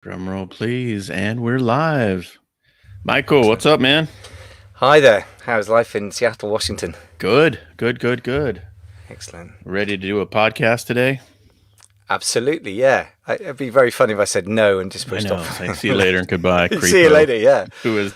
Drum roll, please. And we're live. Michael, Excellent. what's up, man? Hi there. How's life in Seattle, Washington? Good, good, good, good. Excellent. Ready to do a podcast today? Absolutely, yeah. It'd be very funny if I said no and just I pushed know. off. Say see you later and goodbye, See you creepo. later, yeah. Who is?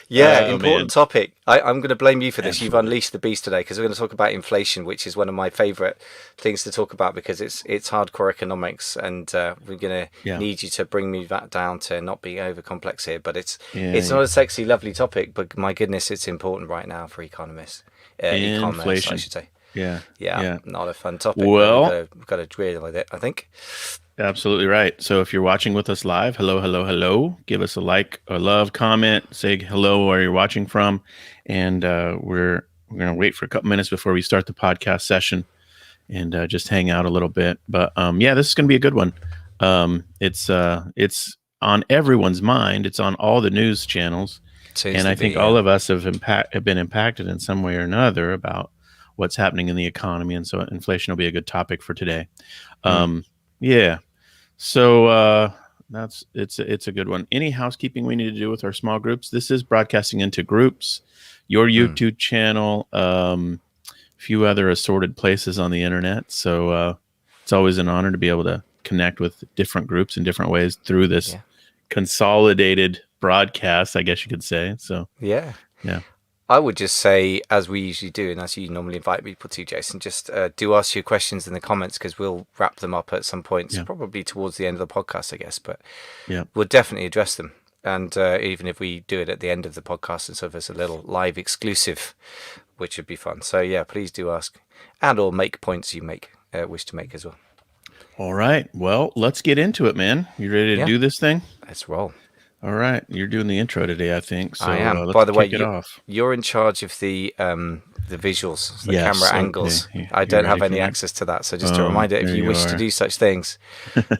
Yeah, Oh, man. important topic. I'm going to blame you for this. You've Absolutely. unleashed the beast today because we're going to talk about inflation, which is one of my favorite things to talk about because it's hardcore economics, and we're going to Yeah. need you to bring me that down to not being over complex here. But it's Yeah. not a sexy, lovely topic, but my goodness, it's important right now for economists, e-commerce, I Inflation. should say. Yeah. Yeah, Yeah. not a fun topic, but Well, we've got to deal with it, I think. absolutely right. So if you're watching with us live, hello, hello, hello. Give us a like, a love, comment, say hello where you're watching from, and we're going to wait for a couple minutes before we start the podcast session and just hang out a little bit. But yeah, this is going to be a good one. It's on everyone's mind. It's on all the news channels, and I think all of us have been impacted in some way or another about what's happening in the economy, and so inflation will be a good topic for today. Yeah. So it's a good one. Any housekeeping we need to do with our small groups? This is broadcasting into groups, your YouTube channel, few other assorted places on the internet. So it's always an honor to be able to connect with different groups in different ways through this consolidated broadcast, I guess you could say. So yeah. Yeah. I would just say, as we usually do, and as you normally invite people to, Jason, just do ask your questions in the comments because we'll wrap them up at some point, probably towards the end of the podcast, I guess. But we'll definitely address them. And even if we do it at the end of the podcast and sort of as a little live exclusive, which would be fun. So, yeah, please do ask and or make points you wish to make as well. All right. Well, let's get into it, man. You ready to do this thing? Let's roll. All right, you're doing the intro today, I think. So I am. Let's By the way, off. You're in charge of the visuals, the Yes, camera angles. okay. I don't have any access to that. So just a reminder, if you wish to do such things,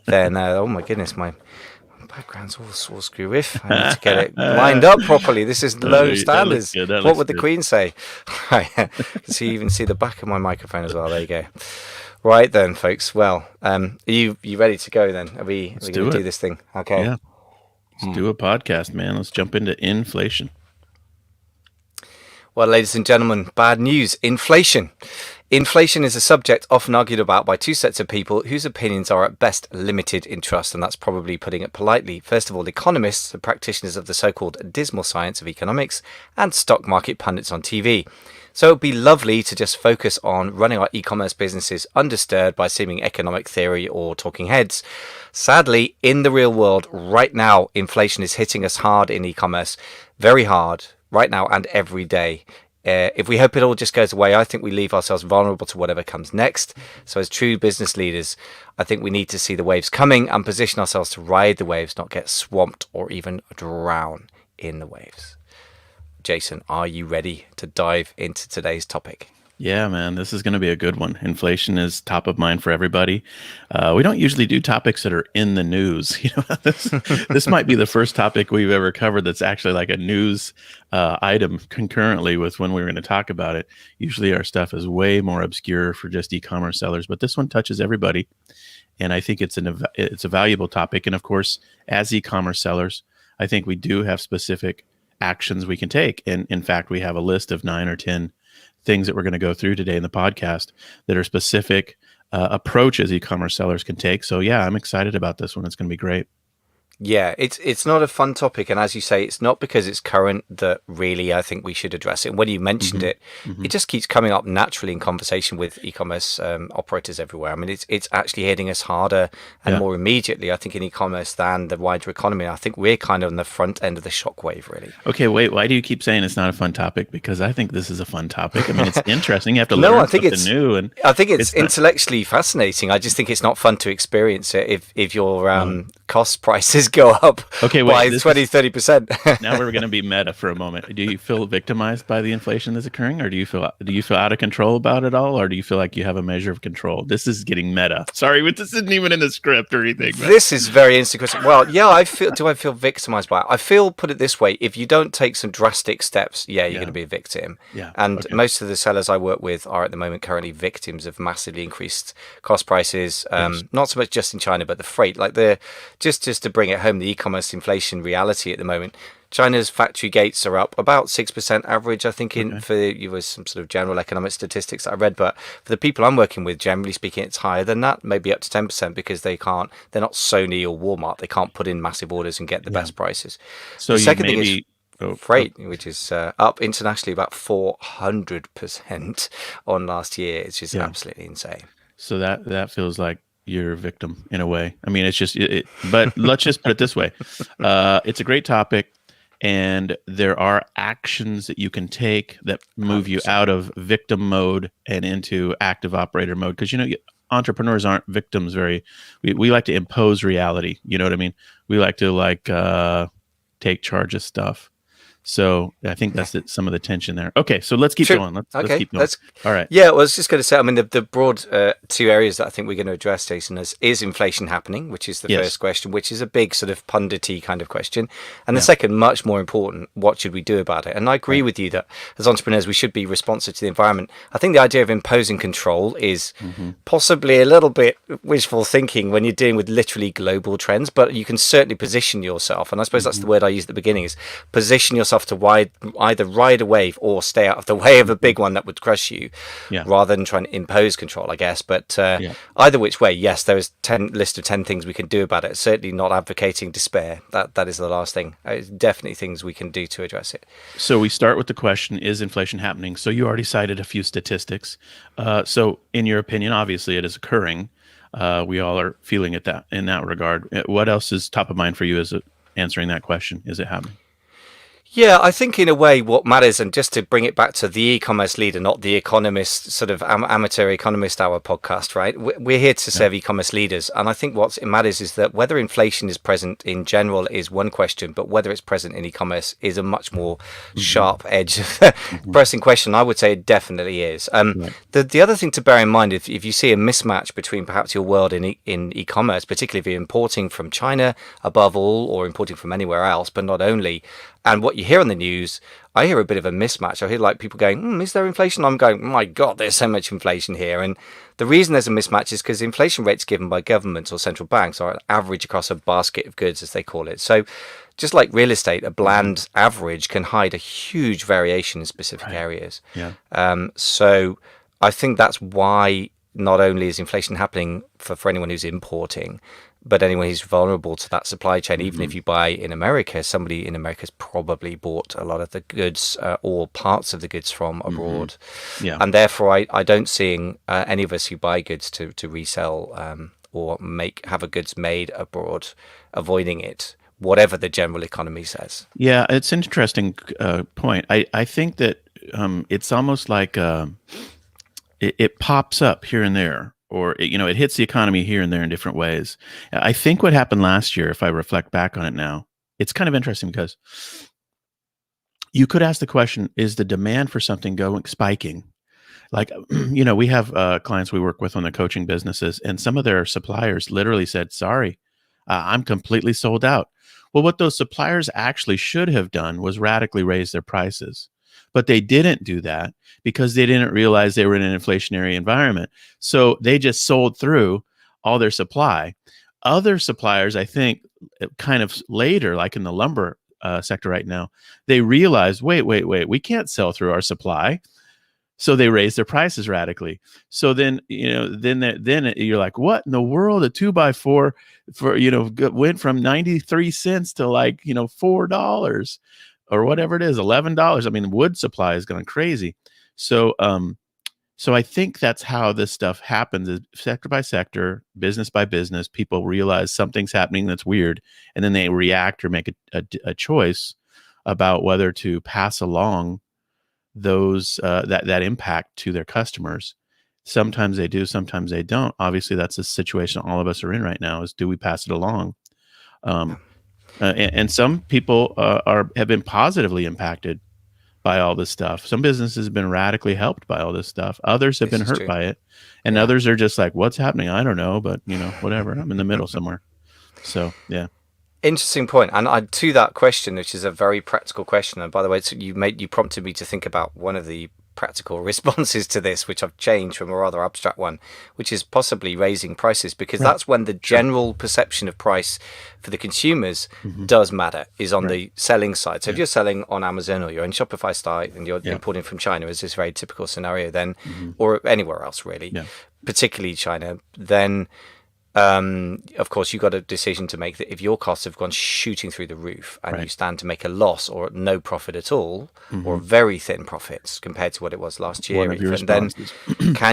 then oh my goodness, my background's all screw-iff. I need to get it lined up properly. This is low standards. What would the Queen say? So you even see the back of my microphone as well. There you go. Right then, folks. Well, are you ready to go then? Are we going to do this thing? Okay. Yeah. Let's do a podcast, man. Let's jump into inflation. Well, ladies and gentlemen, bad news. Inflation. Inflation is a subject often argued about by two sets of people whose opinions are at best limited in trust, and that's probably putting it politely. First of all, economists, the practitioners of the so-called dismal science of economics, and stock market pundits on TV. So it'd be lovely to just focus on running our e-commerce businesses undisturbed by seeming economic theory or talking heads. Sadly, in the real world right now, inflation is hitting us hard in e-commerce, very hard right now and every day. If we hope it all just goes away, I think we leave ourselves vulnerable to whatever comes next. So as true business leaders, I think we need to see the waves coming and position ourselves to ride the waves, not get swamped or even drown in the waves. Jason, are you ready to dive into today's topic? Yeah, man, this is going to be a good one. Inflation is top of mind for everybody. We don't usually do topics that are in the news. This might be the first topic we've ever covered that's actually like a news item concurrently with when we're going to talk about it. Usually our stuff is way more obscure for just e-commerce sellers, but this one touches everybody. And I think it's a valuable topic. And of course, as e-commerce sellers, I think we do have specific actions we can take. And in fact, we have a list of 9 or 10 things that we're going to go through today in the podcast that are specific approaches e-commerce sellers can take. So yeah, I'm excited about this one. It's going to be great. Yeah, it's not a fun topic, and as you say, it's not because it's current that really I think we should address it. And when you mentioned it just keeps coming up naturally in conversation with e-commerce operators everywhere. I mean, it's actually hitting us harder and more immediately, I think, in e-commerce than the wider economy. I think we're kind of on the front end of the shockwave, really. Okay, wait, why do you keep saying it's not a fun topic? Because I think this is a fun topic. I mean, it's interesting. You have to learn something new. And I think it's intellectually fascinating. I just think it's not fun to experience it if you're cost prices go up Okay, wait. by This 20, is 30%. now we're going to be meta for a moment. Do you feel victimized by the inflation that's occurring, or do you feel out of control about it all, or do you feel like you have a measure of control? This is getting meta. Sorry, but this isn't even in the script or anything. But This is very interesting. Well, yeah, I feel. Do I feel victimized by it? I feel. Put it this way: if you don't take some drastic steps, yeah, you're going to yeah, be a victim. yeah, And okay, most of the sellers I work with are at the moment currently victims of massively increased cost prices. yes, Not so much just in China, but the freight. Like the just to bring it home, the e-commerce inflation reality at the moment. China's factory gates are up about 6% average, I think, in okay, for you was some sort of general economic statistics that I read. But for the people I'm working with, generally speaking, it's higher than that, maybe up to 10% because they're not Sony or Walmart. They can't put in massive orders and get the yeah. best prices. So The you second thing is maybe, oh, freight, which is up internationally about 400% on last year. It's just yeah. absolutely insane. So that feels like you're a victim in a way. I mean, it's just but let's just put it this way. It's a great topic, and there are actions that you can take that move you 100%. out of victim mode and into active operator mode. Because entrepreneurs aren't victims. We like to impose reality. You know what I mean? We like to take charge of stuff. So I think that's some of the tension there. Okay, so let's keep True. going. Let's Okay. keep going. All right. Yeah, well, I was just going to say, I mean, the broad two areas that I think we're going to address, Jason, is inflation happening, which is the Yes. first question, which is a big sort of pundity kind of question. And the Yeah. second, much more important, what should we do about it? And I agree Right. with you that as entrepreneurs, we should be responsive to the environment. I think the idea of imposing control is Hmm. possibly a little bit wishful thinking when you're dealing with literally global trends, but you can certainly position yourself. And I suppose that's Hmm. the word I used at the beginning is position yourself to either ride a wave or stay out of the way of a Hmm. big one that would crush you Yeah. rather than trying to impose control, I guess. But Yeah. either which way, yes, there is 10 list of 10 things we can do about it. Certainly not advocating despair. That is the last thing. It's definitely things we can do to address it. So we start with the question: is inflation happening? So you already cited a few statistics. So in your opinion, obviously it is occurring. We all are feeling it that in that regard. What else is top of mind for you as answering that question? Is it happening? Yeah, I think in a way what matters, and just to bring it back to the e-commerce leader, not the economist, sort of amateur economist hour podcast, right? We're here to Yeah. serve e-commerce leaders. And I think what matters is that whether inflation is present in general is one question, but whether it's present in e-commerce is a much more Hmm. sharp edge Hmm. pressing question. I would say it definitely is. Right. The other thing to bear in mind, if you see a mismatch between perhaps your world in e-commerce, particularly if you're importing from China above all, or importing from anywhere else, but not only, and what you hear on the news, I hear a bit of a mismatch. I hear like people going, is there inflation? I'm going, my God, there's so much inflation here. And the reason there's a mismatch is because the inflation rates given by governments or central banks are an average across a basket of goods, as they call it. So just like real estate, a Hmm. bland average can hide a huge variation in specific Right. areas. Yeah. So I think that's why not only is inflation happening for anyone who's importing, but anyone who's vulnerable to that supply chain. Even Hmm. if you buy in America, somebody in America has probably bought a lot of the goods or parts of the goods from Hmm. abroad. Yeah. And therefore, I don't see any of us who buy goods to resell or have a goods made abroad avoiding it, whatever the general economy says. Yeah. It's an interesting point. I think that it's almost like it pops up here and there, or it hits the economy here and there in different ways. I think what happened last year, if I reflect back on it now, it's kind of interesting because you could ask the question: is the demand for something going spiking? Like, we have clients we work with on the coaching businesses, and some of their suppliers literally said, "Sorry, I'm completely sold out." Well, what those suppliers actually should have done was radically raise their prices, but they didn't do that because they didn't realize they were in an inflationary environment. So they just sold through all their supply. Other suppliers, I think, kind of later, like in the lumber sector right now, they realized, wait, we can't sell through our supply, so they raised their prices radically. So then you're like, what in the world? A two by four went from 93 cents to like $4 or whatever it is, $11. I mean, wood supply is going crazy. So I think that's how this stuff happens: is sector by sector, business by business. People realize something's happening that's weird, and then they react or make a choice about whether to pass along those that impact to their customers. Sometimes they do, sometimes they don't. Obviously, that's the situation all of us are in right now: is do we pass it along? Um, and some people have been positively impacted by all this stuff. Some businesses have been radically helped by all this stuff. Others have This been is hurt true. by it, and Yeah. others are just like, "What's happening? I don't know," but whatever. I'm in the middle somewhere. So yeah, Interesting point. And to that question, which is a very practical question, and by the way, you prompted me to think about one of the practical responses to this, which I've changed from a rather abstract one, which is possibly raising prices, because right, that's when the sure, general perception of price for the consumers hmm does matter, is on right, the selling side. So if yeah, you're selling on Amazon or you're in Shopify site and you're yeah, importing from China, as this very typical scenario, then, hmm or anywhere else really, yeah, particularly China, then of course, you've got a decision to make that if your costs have gone shooting through the roof and you right, stand to make a loss or no profit at all, or hmm very thin profits compared to what it was last one year, of your even, then responses.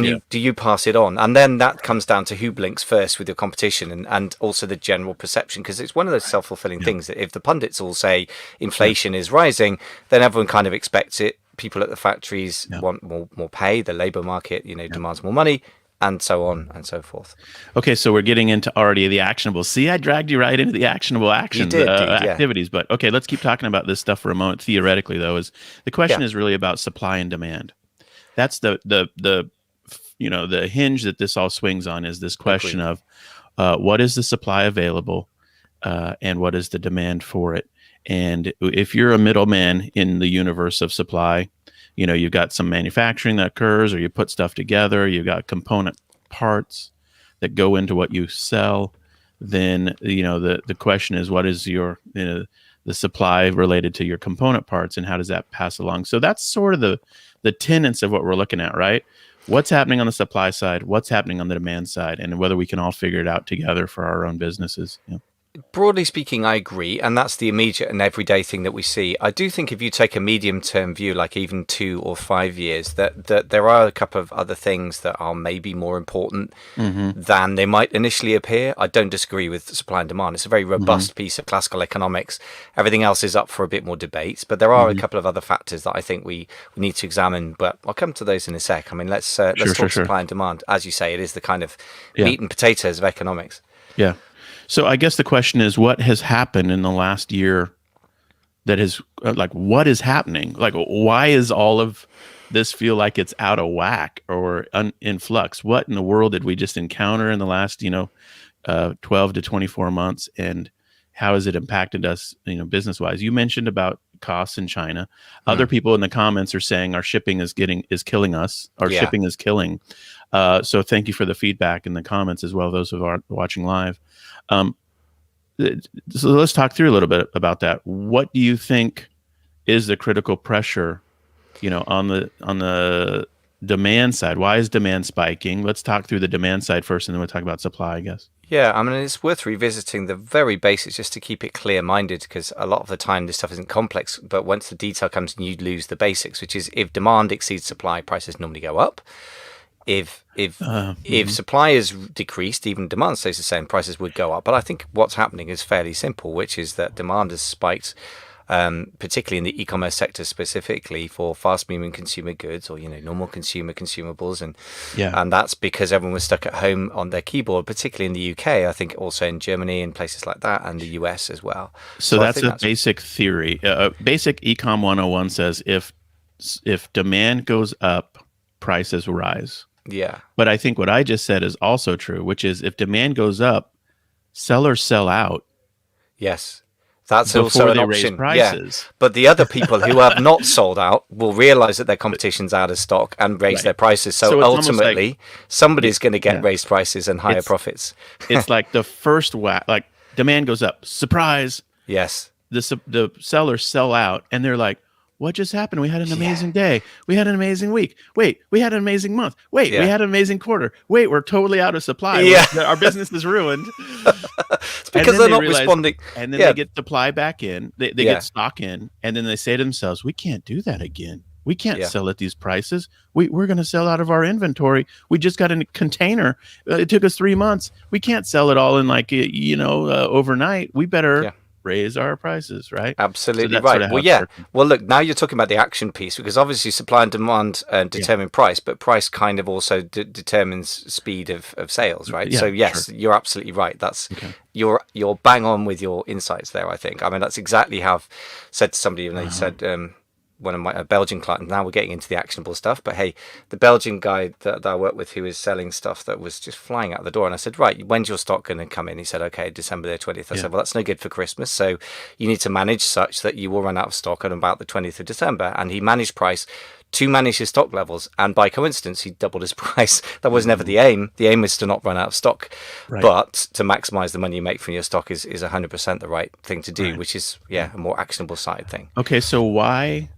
Yeah, do you pass it on? And then that comes down to who blinks first with your competition, and also the general perception, because it's one of those self-fulfilling yeah, things that if the pundits all say yeah, inflation is rising, then everyone kind of expects it. People at the factories yeah, want more pay. The labor market, yeah. demands more money, and so on and so forth. Okay, so we're getting into already the actionable. See, I dragged you right into the actionable You actions, did, dude. Yeah. activities. But okay, let's keep talking about this stuff for a moment. Theoretically, though, is the question Yeah. is really about supply and demand. That's the hinge that this all swings on is this question Agreed. of what is the supply available and what is the demand for it. And if you're a middleman in the universe of supply, you've got some manufacturing that occurs, or you put stuff together, you've got component parts that go into what you sell. Then the question is, what is the supply related to your component parts, and how does that pass along? So that's sort of the tenets of what we're looking at, right? What's happening on the supply side, what's happening on the demand side, and whether we can all figure it out together for our own businesses. Yeah. Broadly speaking, I agree, and that's the immediate and everyday thing that we see. I do think if you take a medium-term view, like even 2 or 5 years, that there are a couple of other things that are maybe more important Mm-hmm. than they might initially appear. I don't disagree with supply and demand. It's a very Mm-hmm. robust piece of classical economics. Everything else is up for a bit more debate, but there are a Mm-hmm. couple of other factors that I think we need to examine. But I'll come to those in a sec. I mean, let's Sure, sure, talk sure. supply and demand. As you say, it is the kind of Yeah. meat and potatoes of economics. Yeah. So I guess the question is, what has happened in the last year that is like, what is happening? Like, why is all of this feel like it's out of whack or in flux? What in the world did we just encounter in the last, 12 to 24 months? And how has it impacted us, business wise? You mentioned about costs in China. Other Hmm. people in the comments are saying our shipping is killing us. Our Yeah. shipping is killing. So thank you for the feedback in the comments as well. Those who are watching live. Um, so let's talk through a little bit about that. What do you think is the critical pressure, on the demand side? Why is demand spiking? Let's talk through the demand side first, and then we'll talk about supply, I guess. Yeah, I mean, it's worth revisiting the very basics just to keep it clear-minded, because a lot of the time this stuff isn't complex, but once the detail comes in, you lose the basics, which is if demand exceeds supply, prices normally go up. If Mhm. supply is decreased, even demand stays the same, prices would go up. But I think what's happening is fairly simple, which is that demand has spiked, particularly in the e-commerce sector, specifically for fast-moving consumer goods, or normal consumables, Yeah. and that's because everyone was stuck at home on their keyboard, particularly in the UK. I think also in Germany and places like that, and the US as well. So So I that's think a that's basic theory. Basic Econ 101 says if demand goes up, prices rise. yeah, But I think what I just said is also true, which is if demand goes up, sellers sell out yes. That's also before an they raise option, yeah. prices. But the other people who have not sold out will realize that their competition's out of stock and raise Right. their prices. So So it's almost like ultimately, somebody's going to get yeah, raised prices and higher it's profits. it's like the first whack. Like demand goes up, surprise. Yes. The sellers sell out, and they're like, "What just happened? We had an Yeah. amazing day. We had an amazing week. Wait, we had an amazing month. Wait, we Yeah. had an amazing quarter. Wait, we're totally out of supply. Yeah. Our business is ruined." It's And because then they're they not realize, responding. and then Yeah. they get supply back in. They Yeah. get stock in, and then they say to themselves, "We can't do that again. We can't Yeah. sell at these prices. We're going to sell out of our inventory. We just got a container. It took us 3 months. We can't sell it all in like overnight. We better Yeah. raise our prices, right? So Absolutely that's sort right. of how Well, it's yeah. working. Well, look, now you're talking about the action piece because obviously supply and demand Yeah. determine price, but price kind of also determines speed of sales, right? So Yeah, yes, sure. you're absolutely right. That's Okay. you're bang on with your insights there. I think. I mean, that's exactly how I've said to somebody, and they Uh-huh. said one of my a Belgian clients. Now we're getting into the actionable stuff, but hey, the Belgian guy that I worked with who was selling stuff that was just flying out the door, and I said, right, when's your stock going to come in? He said, okay, December the 20th. I Yeah. said, well, that's no good for Christmas, so you need to manage such that you will run out of stock on about the 20th of December. And he managed price to manage his stock levels, and by coincidence, he doubled his price. That was never Mhm. the aim. The aim is to not run out of stock, Right. but to maximize the money you make from your stock is 100% the right thing to do, Right. which is Yeah. a more actionable side thing. Okay, so why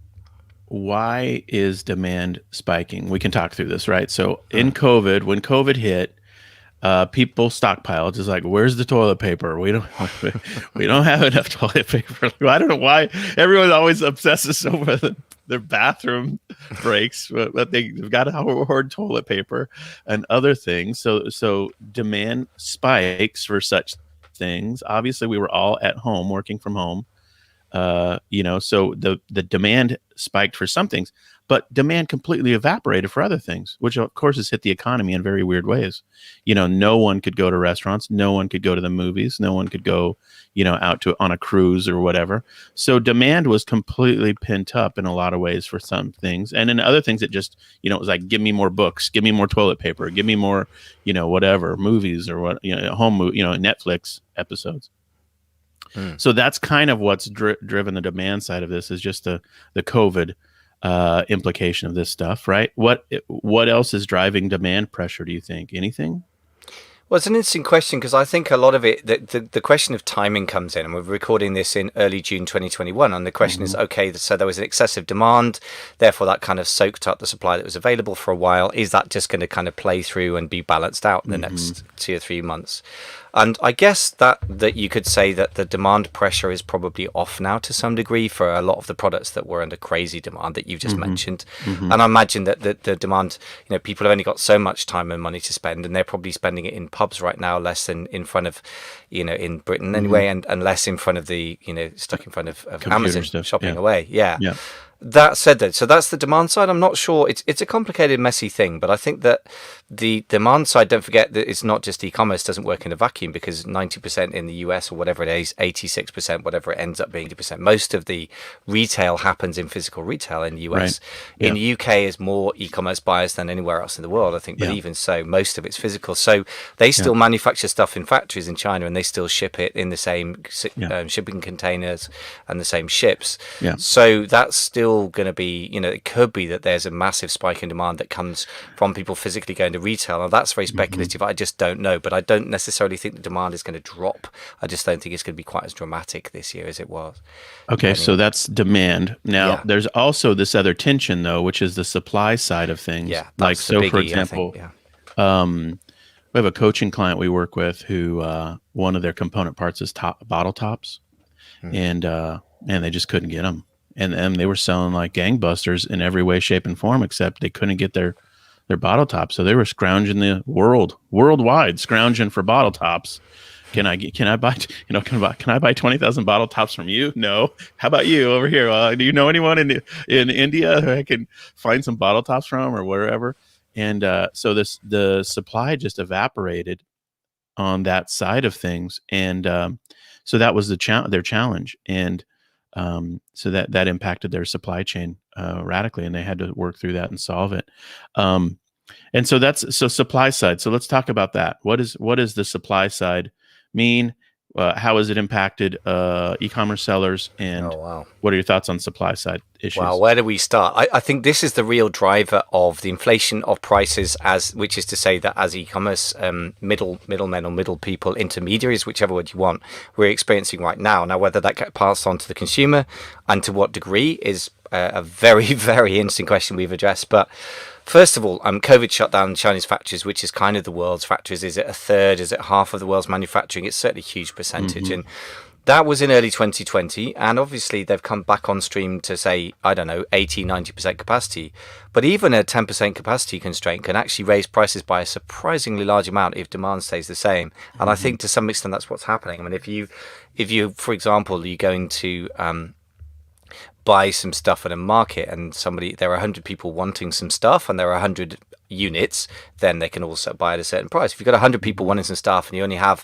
is demand spiking? We can talk through this, right? So in Mm. COVID, when COVID hit, people stockpiled. It's like, where's the toilet paper? We don't we don't have enough toilet paper. I don't know why everyone always obsesses over their bathroom breaks, but they've got to hoard toilet paper and other things. So demand spikes for such things. Obviously, we were all at home working from home, so the demand spiked for some things, but demand completely evaporated for other things, which of course has hit the economy in very weird ways. No one could go to restaurants, no one could go to the movies, no one could go, out to on a cruise or whatever. So demand was completely pent up in a lot of ways for some things, and in other things it just, it was like, give me more books, give me more toilet paper, give me more, whatever movies or what, home Netflix episodes. Mm. So that's kind of what's driven the demand side of this, is just the COVID implication of this stuff, right? What else is driving demand pressure? Do you think anything? Well, it's an interesting question because I think a lot of it, the question of timing comes in, and we're recording this in early June 2021. And the question is, Hmm. okay, so there was an excessive demand, therefore that kind of soaked up the supply that was available for a while. Is that just going to kind of play through and be balanced out in the Hmm. next 2 or 3 months? And I guess that you could say that the demand pressure is probably off now to some degree for a lot of the products that were under crazy demand that you've just Hmm. mentioned. Hmm. And I imagine that the demand, people have only got so much time and money to spend, and they're probably spending it in pubs right now, less than in front of, in Britain Hmm. anyway, and less in front of the, stuck in front of Computer Amazon stuff. shopping Yeah. away. Yeah. Yeah. That said, though, so that's the demand side. I'm not sure. It's a complicated, messy thing, but I think that the demand side. Don't forget that it's not just e-commerce doesn't work in a vacuum, because 90% in the US or whatever it is, 86%, whatever it ends up being, 80%. Most of the retail happens in physical retail in the Right. US. In Yeah. the UK, is more e-commerce buyers than anywhere else in the world, I think. But Yeah. even so, most of it's physical. So they Yeah. still manufacture stuff in factories in China, and they still ship it in the same Yeah. shipping containers and the same ships. Yeah. So that's still going to be, it could be that there's a massive spike in demand that comes from people physically going to retail. And that's very Hmm. speculative. I just don't know. But I don't necessarily think the demand is going to drop. I just don't think it's going to be quite as dramatic this year as it was. Okay, Depending so on, that's demand. Now, yeah, there's also this other tension, though, which is the supply side of things. yeah, Like, that's the so for biggie, I think. example, Yeah. um, we have a coaching client we work with who, one of their component parts is bottle tops, Mm. and they just couldn't get them, and they were selling like gangbusters in every way, shape, and form, except they couldn't get their bottle tops. So they were scrounging the worldwide, scrounging for bottle tops. Can I buy, can I buy 20,000 bottle tops from you? No. How about you over here? Do you know anyone in India who I can find some bottle tops from, or wherever? And so the supply just evaporated on that side of things, and so that was their challenge, and so that impacted their supply chain radically, and they had to work through that and solve it. Um, and so that's so supply side. So let's talk about that. What is the supply side mean? How has it impacted e-commerce sellers? And Oh, wow. what are your thoughts on supply side Wow, issues? where do we start? I think this is the real driver of the inflation of prices, as which is to say that as e-commerce middlemen or middle people, intermediaries, whichever word you want, we're experiencing right now. Now, whether that gets passed on to the consumer and to what degree is a very, very interesting question we've addressed. But first of all, COVID shut down Chinese factories, which is kind of the world's factories. Is it a third? Is it half of the world's manufacturing? It's certainly a huge percentage. Hmm. And That was in early 2020, and obviously they've come back on stream to say, I don't know, 80, 90% capacity. But even a 10% capacity constraint can actually raise prices by a surprisingly large amount if demand stays the same. And I Hmm. think to some extent that's what's happening. I mean, if you, for example, you're going to buy some stuff at a market and there are 100 people wanting some stuff and there are 100 units, then they can also buy at a certain price. If you've got 100 people Hmm. wanting some stuff and you only have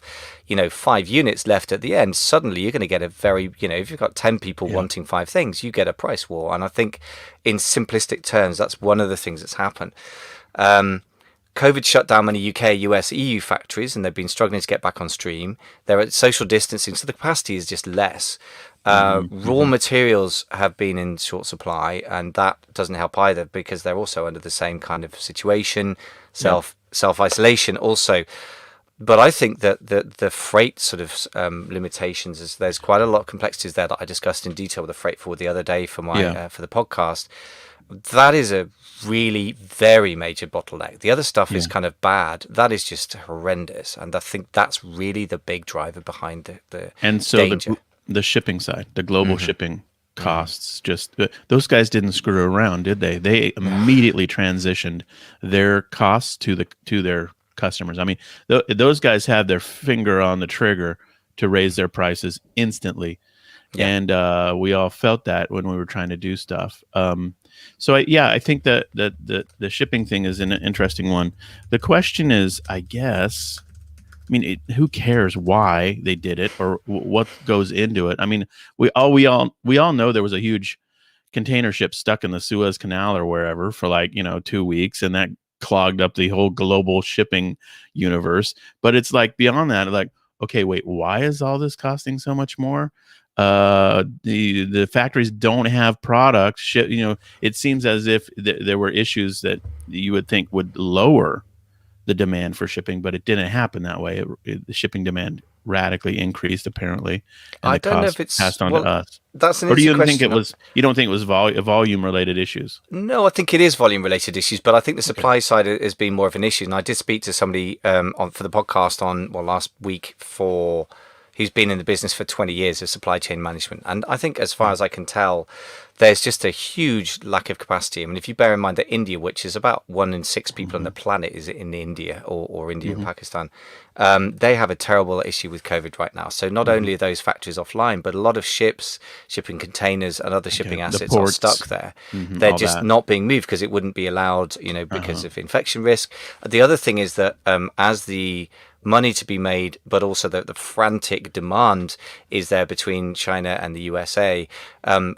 5 units left at the end, suddenly you're going to get a very, if you've got 10 people Yeah. wanting 5 things, you get a price war. And I think in simplistic terms, that's one of the things that's happened. COVID shut down many UK, US, EU factories, and they've been struggling to get back on stream. They're at social distancing, so the capacity is just less. Hmm. Raw Hmm. materials have been in short supply, and that doesn't help either because they're also under the same kind of situation, Yeah. self isolation also. But I think that the freight sort of limitations is there's quite a lot of complexities there that I discussed in detail with the freight forward the other day for my Yeah. for the podcast. That is a really very major bottleneck. The other stuff Yeah. is kind of bad. That is just horrendous, and I think that's really the big driver behind the And so danger. the shipping side, the global Hmm. shipping Hmm. costs, just those guys didn't screw around, did they? They No. immediately transitioned their costs to their customers. I mean, those guys had their finger on the trigger to raise their prices instantly, Yeah. and we all felt that when we were trying to do stuff. So I think that the shipping thing is an interesting one. The question is, I guess, I mean, who cares why they did it or what goes into it? I mean, we all know there was a huge container ship stuck in the Suez Canal or wherever for like 2 weeks, and that clogged up the whole global shipping universe. But it's like beyond that, like, okay, wait, why is all this costing so much more? The factories don't have products. It seems as if there were issues that you would think would lower the demand for shipping, but it didn't happen that way. The shipping demand radically increased apparently, and I the don't know if cost it's passed on to well. us. That's an Or do interesting you think it question. was? You don't think it was volume related issues? No, I think it is volume related issues, but I think the Okay. supply side has been more of an issue. And I did speak to somebody on for the podcast on last week for who's been in the business for 20 years of supply chain management. And I think as far Yeah. as I can tell, there's just a huge lack of capacity. I mean, if you bear in mind that India, which is about 1 in 6 people on Hmm. the planet, is in India or India and Hmm. Pakistan, they have a terrible issue with COVID right now. So not Hmm. only are those factories offline, but a lot of ships, shipping containers, and other Okay. shipping The assets are ports, stuck there. They're all just that. not being moved because it wouldn't be allowed, because Uh-huh. of infection risk. The other thing is that as the money to be made, but also the frantic demand is there between China and the USA.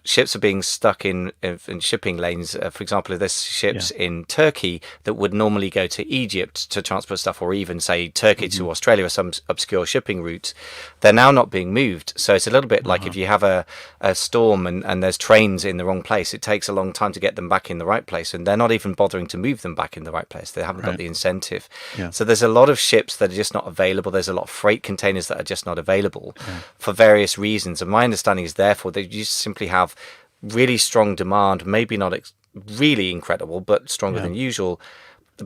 Ships are being stuck in shipping lanes. For example, if there's Yeah. ships in Turkey that would normally go to Egypt to transport stuff, or even say Turkey Hmm. to Australia or some obscure shipping route, they're now not being moved. So it's a little bit like Uh-huh. if you have a storm and there's trains in the wrong place, it takes a long time to get them back in the right place, and they're not even bothering to move them back in the right place. They haven't got Right. the incentive. Yeah. So there's a lot of ships that are just not available. There's a lot of freight containers that are just not available Yeah. for various reasons. And my understanding is therefore that you simply have really strong demand, maybe not really incredible, but stronger Yeah. than usual,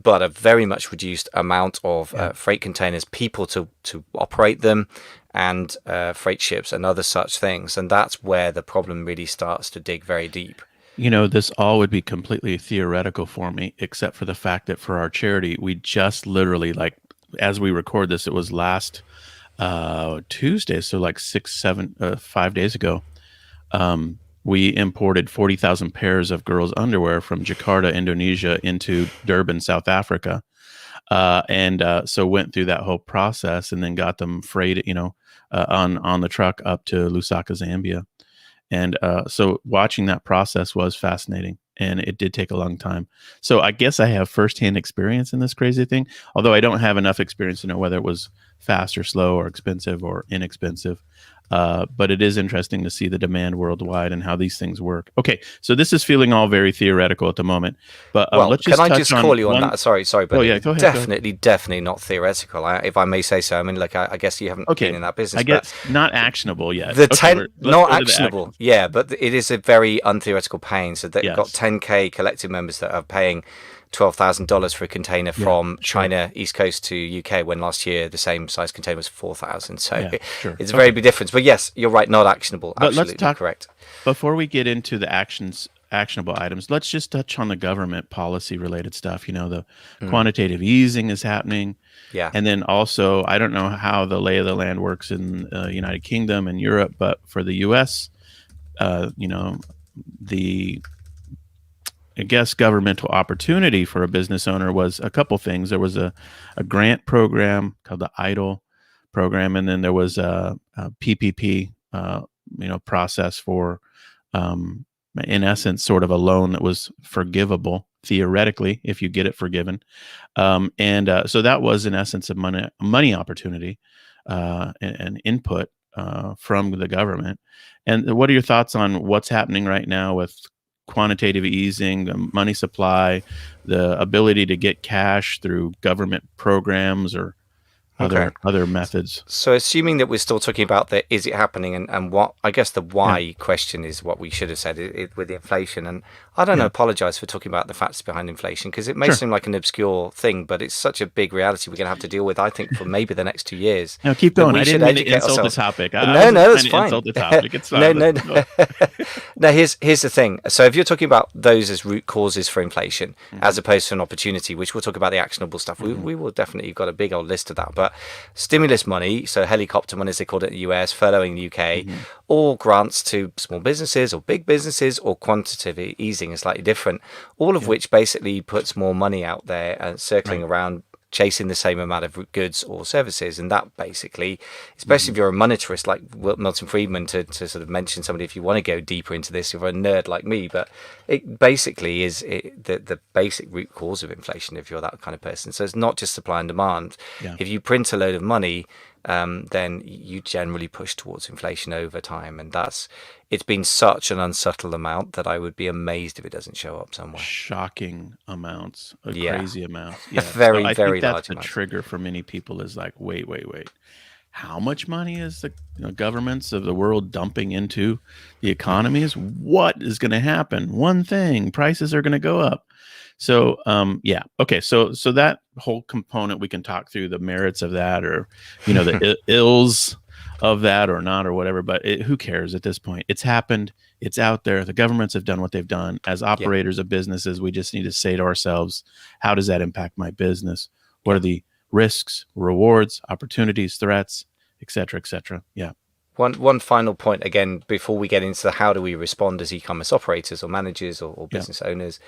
but a very much reduced amount of Yeah. freight containers, people to operate them, and freight ships and other such things. And that's where the problem really starts to dig very deep. This all would be completely theoretical for me, except for the fact that for our charity, we just literally, like, as we record this, it was last Tuesday, so like 5 days ago. We imported 40,000 pairs of girls' underwear from Jakarta, Indonesia, into Durban, South Africa, and so went through that whole process, and then got them freighted, on the truck up to Lusaka, Zambia. And so watching that process was fascinating, and it did take a long time. So I guess I have firsthand experience in this crazy thing, although I don't have enough experience to know whether it was fast or slow or expensive or inexpensive. But it is interesting to see the demand worldwide and how these things work. Okay, so this is feeling all very theoretical at the moment, but Well, let's can just I touch just on call you on one. that? Sorry, Oh but yeah, go ahead. Go ahead. definitely not theoretical, if I may say so. I mean, like, I guess you haven't been Okay, in that business, I but guess not actionable yet. the Okay, 10, let's not go to the actionable, actions. yeah, but it is a very untheoretical pain. So they've got Yes. 10K collective members that are paying $12,000 for a container Yeah, from sure. China, East Coast to UK, when last year the same size container was 4,000. So Yeah, sure. it's a very Okay. big difference. But yes, you're right, not actionable. But let's Absolutely talk correct. before we get into the actionable items. Let's just touch on the government policy related stuff. The Hmm. quantitative easing is happening. Yeah. And then also, I don't know how the lay of the land works in United Kingdom and Europe, but for the U.S., the I guess governmental opportunity for a business owner was a couple things. There was a grant program called the EIDL program, and then there was a PPP, process for, um, in essence, sort of a loan that was forgivable theoretically if you get it forgiven. And so that was in essence a money opportunity and input from the government. And what are your thoughts on what's happening right now with quantitative easing, the money supply, the ability to get cash through government programs or Okay. other methods? So, assuming that we're still talking about the is it happening, and what, I guess the Yeah, why question is what we should have said with the inflation. And I don't yeah, apologize for talking about the facts behind inflation, because it may sure. seem like an obscure thing, but it's such a big reality we're going to have to deal with, I think, for maybe the next 2 years, Now keep that going. we I should didn't mean to educate insult the ourselves. topic. I No, wasn't no, trying that's to fine. insult the topic. It's No, fine. no, Let's no. go. No, here's the thing. So if you're talking about those as root causes for inflation, as Hmm. opposed to an opportunity, which we'll talk about the actionable stuff, Hmm. we will definitely, you've got a big old list of that. But stimulus money, so helicopter money as they called it in the US, furloughing in the UK, Hmm. or grants to small businesses or big businesses, or quantitative easing is slightly different, all of Yeah, which basically puts more money out there and circling right. around, chasing the same amount of goods or services. And that basically, especially Hmm. if you're a monetarist like Milton Friedman, to sort of mention somebody, if you want to go deeper into this, you're a nerd like me, but it basically is the basic root cause of inflation if you're that kind of person. So it's not just supply and demand. Yeah. If you print a load of money, then you generally push towards inflation over time. And it's been such an unsubtle amount that I would be amazed if it doesn't show up somewhere. Shocking amounts, Yeah. crazy amounts. Yeah. So Very, I think very that's large the amounts. trigger for many people is like, wait, wait, wait. How much money is the governments of the world dumping into the economies? What is going to happen? One thing, prices are going to go up. So, yeah. Okay. So that whole component, we can talk through the merits of that, or, the ills of that or not, or whatever, but who cares at this point? It's happened. It's out there. The governments have done what they've done. As Yeah. operators of businesses, we just need to say to ourselves, how does that impact my business? What Yeah. are the risks, rewards, opportunities, threats, et cetera, et cetera? Yeah. One final point again before we get into the how do we respond as e-commerce operators or managers or Yeah. business owners.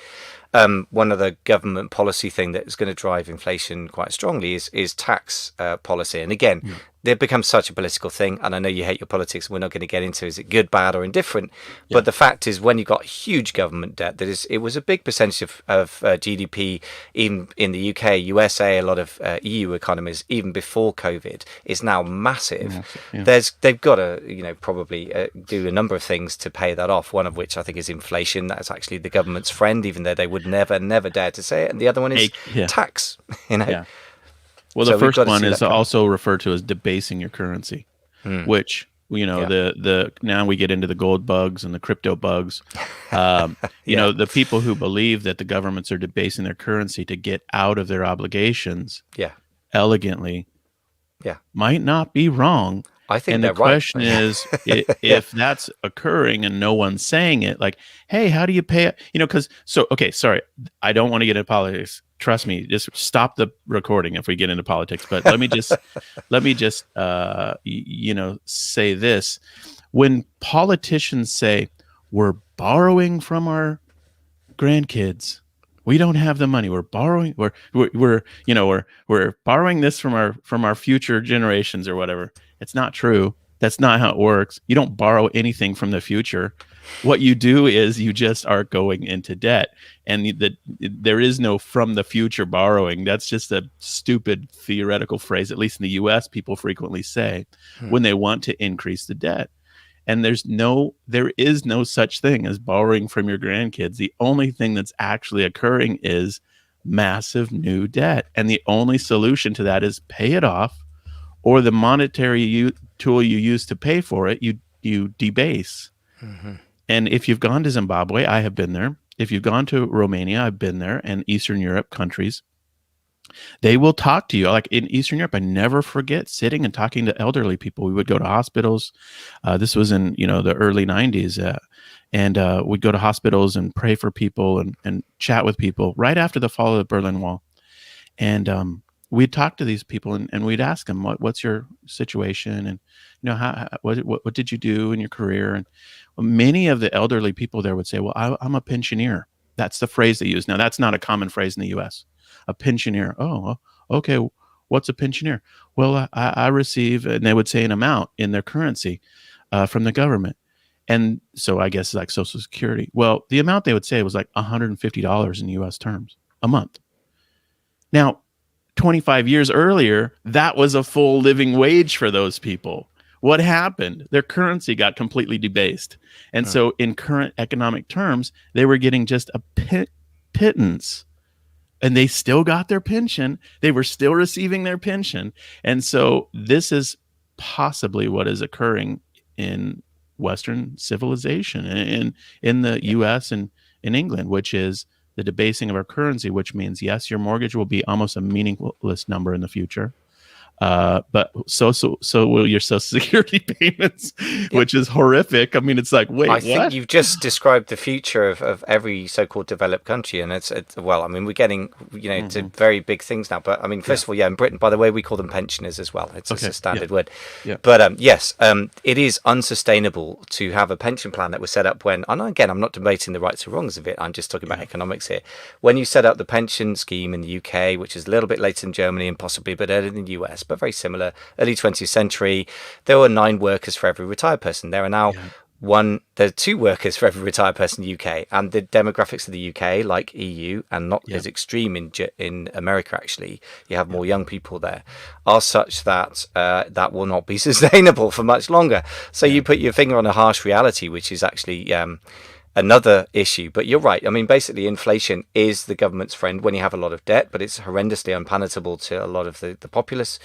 One other government policy thing that is going to drive inflation quite strongly is tax policy. And again, Yeah. they've become such a political thing. And I know you hate your politics. And we're not going to get into is it good, bad, or indifferent. Yeah. But the fact is, when you've got huge government debt, it was a big percentage of GDP even in the UK, USA, a lot of EU economies, even before COVID, is now massive. Yeah. They've got to probably do a number of things to pay that off. One of which I think is inflation. That's actually the government's friend, even though they would never dare to say it. And the other one is Yeah. tax. Yeah. Well, the So we've first got to one see is that coming. also referred to as debasing your currency, which Yeah. the now we get into the gold bugs and the crypto bugs. Yeah. The people who believe that the governments are debasing their currency to get out of their obligations Yeah. elegantly Yeah. might not be wrong. I think And the they're right. question is, Yeah. if that's occurring and no one's saying it, like, hey, how do you pay it? Because okay, sorry, I don't want to get into politics. Trust me, just stop the recording if we get into politics. But let me just say this: when politicians say we're borrowing from our grandkids, we don't have the money, we're borrowing, we're borrowing this from our future generations or whatever. It's not true. That's not how it works. You don't borrow anything from the future. What you do is you just are going into debt, and there is no from the future borrowing. That's just a stupid theoretical phrase. At least in the US, people frequently say when they want to increase the debt. And there is no such thing as borrowing from your grandkids. The only thing that's actually occurring is massive new debt. And the only solution to that is pay it off, or the monetary tool you use to pay for it, you debase. Hmm. And if you've gone to Zimbabwe, I have been there. if you've gone to Romania, I've been there, and Eastern Europe countries, they will talk to you. Like in Eastern Europe, I never forget sitting and talking to elderly people. We would go to hospitals. This was in the early '90s, and we'd go to hospitals and pray for people and chat with people right after the fall of the Berlin Wall. And we'd talk to these people and we'd ask them, what's your situation, and what did you do in your career? And many of the elderly people there would say, well, I'm a pensioner. That's the phrase they use. Now, that's not a common phrase in the U.S. A pensioner. Oh, well, okay. What's a pensioner? Well, I receive, and they would say an amount in their currency from the government. And so I guess like Social Security. Well, the amount they would say was like $150 in U.S. terms a month. Now, 25 years earlier, that was a full living wage for those people. What happened? Their currency got completely debased. And so in current economic terms, they were getting just a pittance, and they still got their pension. They were still receiving their pension. And so this is possibly what is occurring in Western civilization, in the US and in England, which is the debasing of our currency, which means, yes, your mortgage will be almost a meaningless number in the future. But so will your Social Security payments, which is horrific. I mean, it's like, wait, I what? think you've just described the future of every so-called developed country, and it's well, I mean, we're getting to very big things now. But I mean, first of all, in Britain, by the way, we call them pensioners as well. It's a standard word. Yeah. But yes, it is unsustainable to have a pension plan that was set up when, and again, I'm not debating the rights or wrongs of it. I'm just talking about economics here. When you set up the pension scheme in the UK, which is a little bit later in Germany and possibly a bit earlier in the US, but very similar, early 20th century, there were 9 workers for every retired person. There are now there are 2 workers for every retired person in the UK, and the demographics of the UK, like EU, and not as extreme in America, actually, you have more young people there, are such that that will not be sustainable for much longer. So you put your finger on a harsh reality, which is actually another issue. But you're right. I mean, basically, inflation is the government's friend when you have a lot of debt, but it's horrendously unpalatable to a lot of the populace,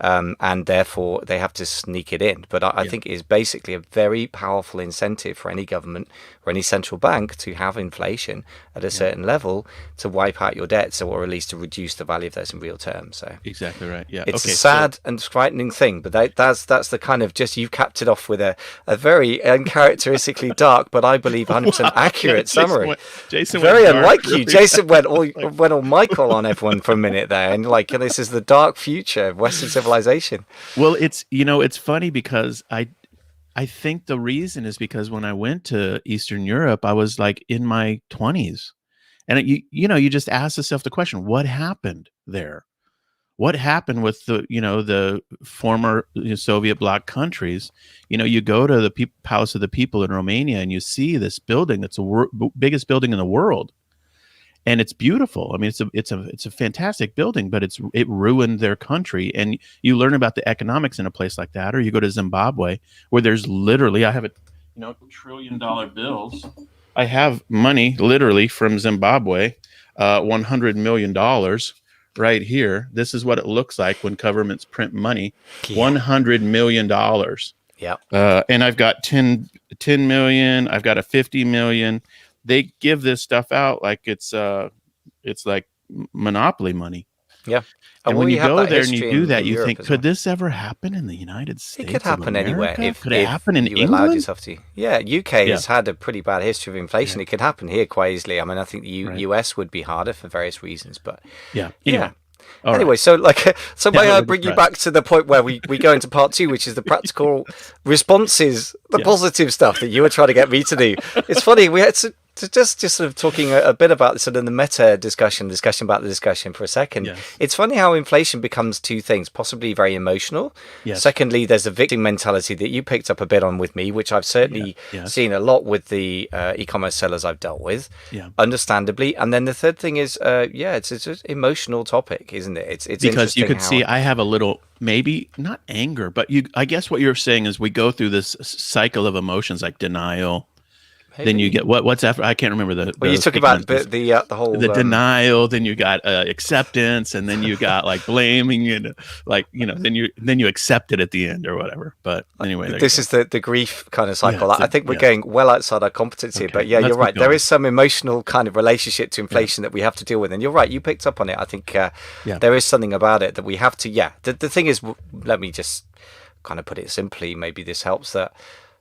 and therefore they have to sneak it in. But I think it is basically a very powerful incentive for any government or any central bank to have inflation at a certain level to wipe out your debts, or at least to reduce the value of those in real terms. So Exactly right. Yeah. it's a sad and frightening thing, but that's the kind of, just, you've capped it off with a very uncharacteristically dark, but I believe 100% accurate summary. Jason very went unlike dark, you. Jason went all Michael on everyone for a minute there, and like, this is the dark future of Western civilization. Well, it's funny because I think the reason is because when I went to Eastern Europe, I was like in my 20s, and you just ask yourself the question, what happened there? What happened with the former Soviet bloc countries? You go to the Palace of the People in Romania, and you see this building that's the biggest building in the world, and it's beautiful. I mean, it's a fantastic building, but it ruined their country. And you learn about the economics in a place like that, or you go to Zimbabwe, where there's literally, I have $1 trillion bills. I have money literally from Zimbabwe, $100 million. Right here, this is what it looks like when governments print money. $100 million. Yeah. And I've got 10 million. I've got a 50 million. They give this stuff out like it's like monopoly money. Yeah. And when you go there and you do that, you Europe think, could this ever happen in the United States? It could happen anywhere could it happen in you England? allowed yourself to. Yeah, UK has had a pretty bad history of inflation. It could happen here quite easily. I mean, I think the US would be harder for various reasons, but Anyway, so may I bring you back to the point where we go into part 2, which is the practical responses, the positive stuff that you were trying to get me to do. It's funny, we had to just sort of talking a bit about sort of the meta discussion about the discussion for a second. Yes. It's funny how inflation becomes 2 things, possibly very emotional. Yes. Secondly, there's a victim mentality that you picked up a bit on with me, which I've certainly seen a lot with the e-commerce sellers I've dealt with, understandably. And then the third thing is, it's an emotional topic, isn't it? It's because you could see I have a little, maybe not anger, but I guess what you're saying is we go through this cycle of emotions like denial, Then you maybe. get what's after. I can't remember Well, you're the talking about sequences. the The whole denial, then you got acceptance, and then you got like blaming, then you accept it at the end or whatever. But anyway, there you this go. is the grief kind of Yeah, cycle. I think we're yeah. going well outside our competence here, but Okay, yeah, you're let's keep right. There going. is some emotional kind of relationship to Yeah, inflation that we have to deal with, and you're right. You picked up on it. I think yeah. there is something about it that we have to. Yeah, the thing is, let me just kind of put it simply. Maybe this helps that.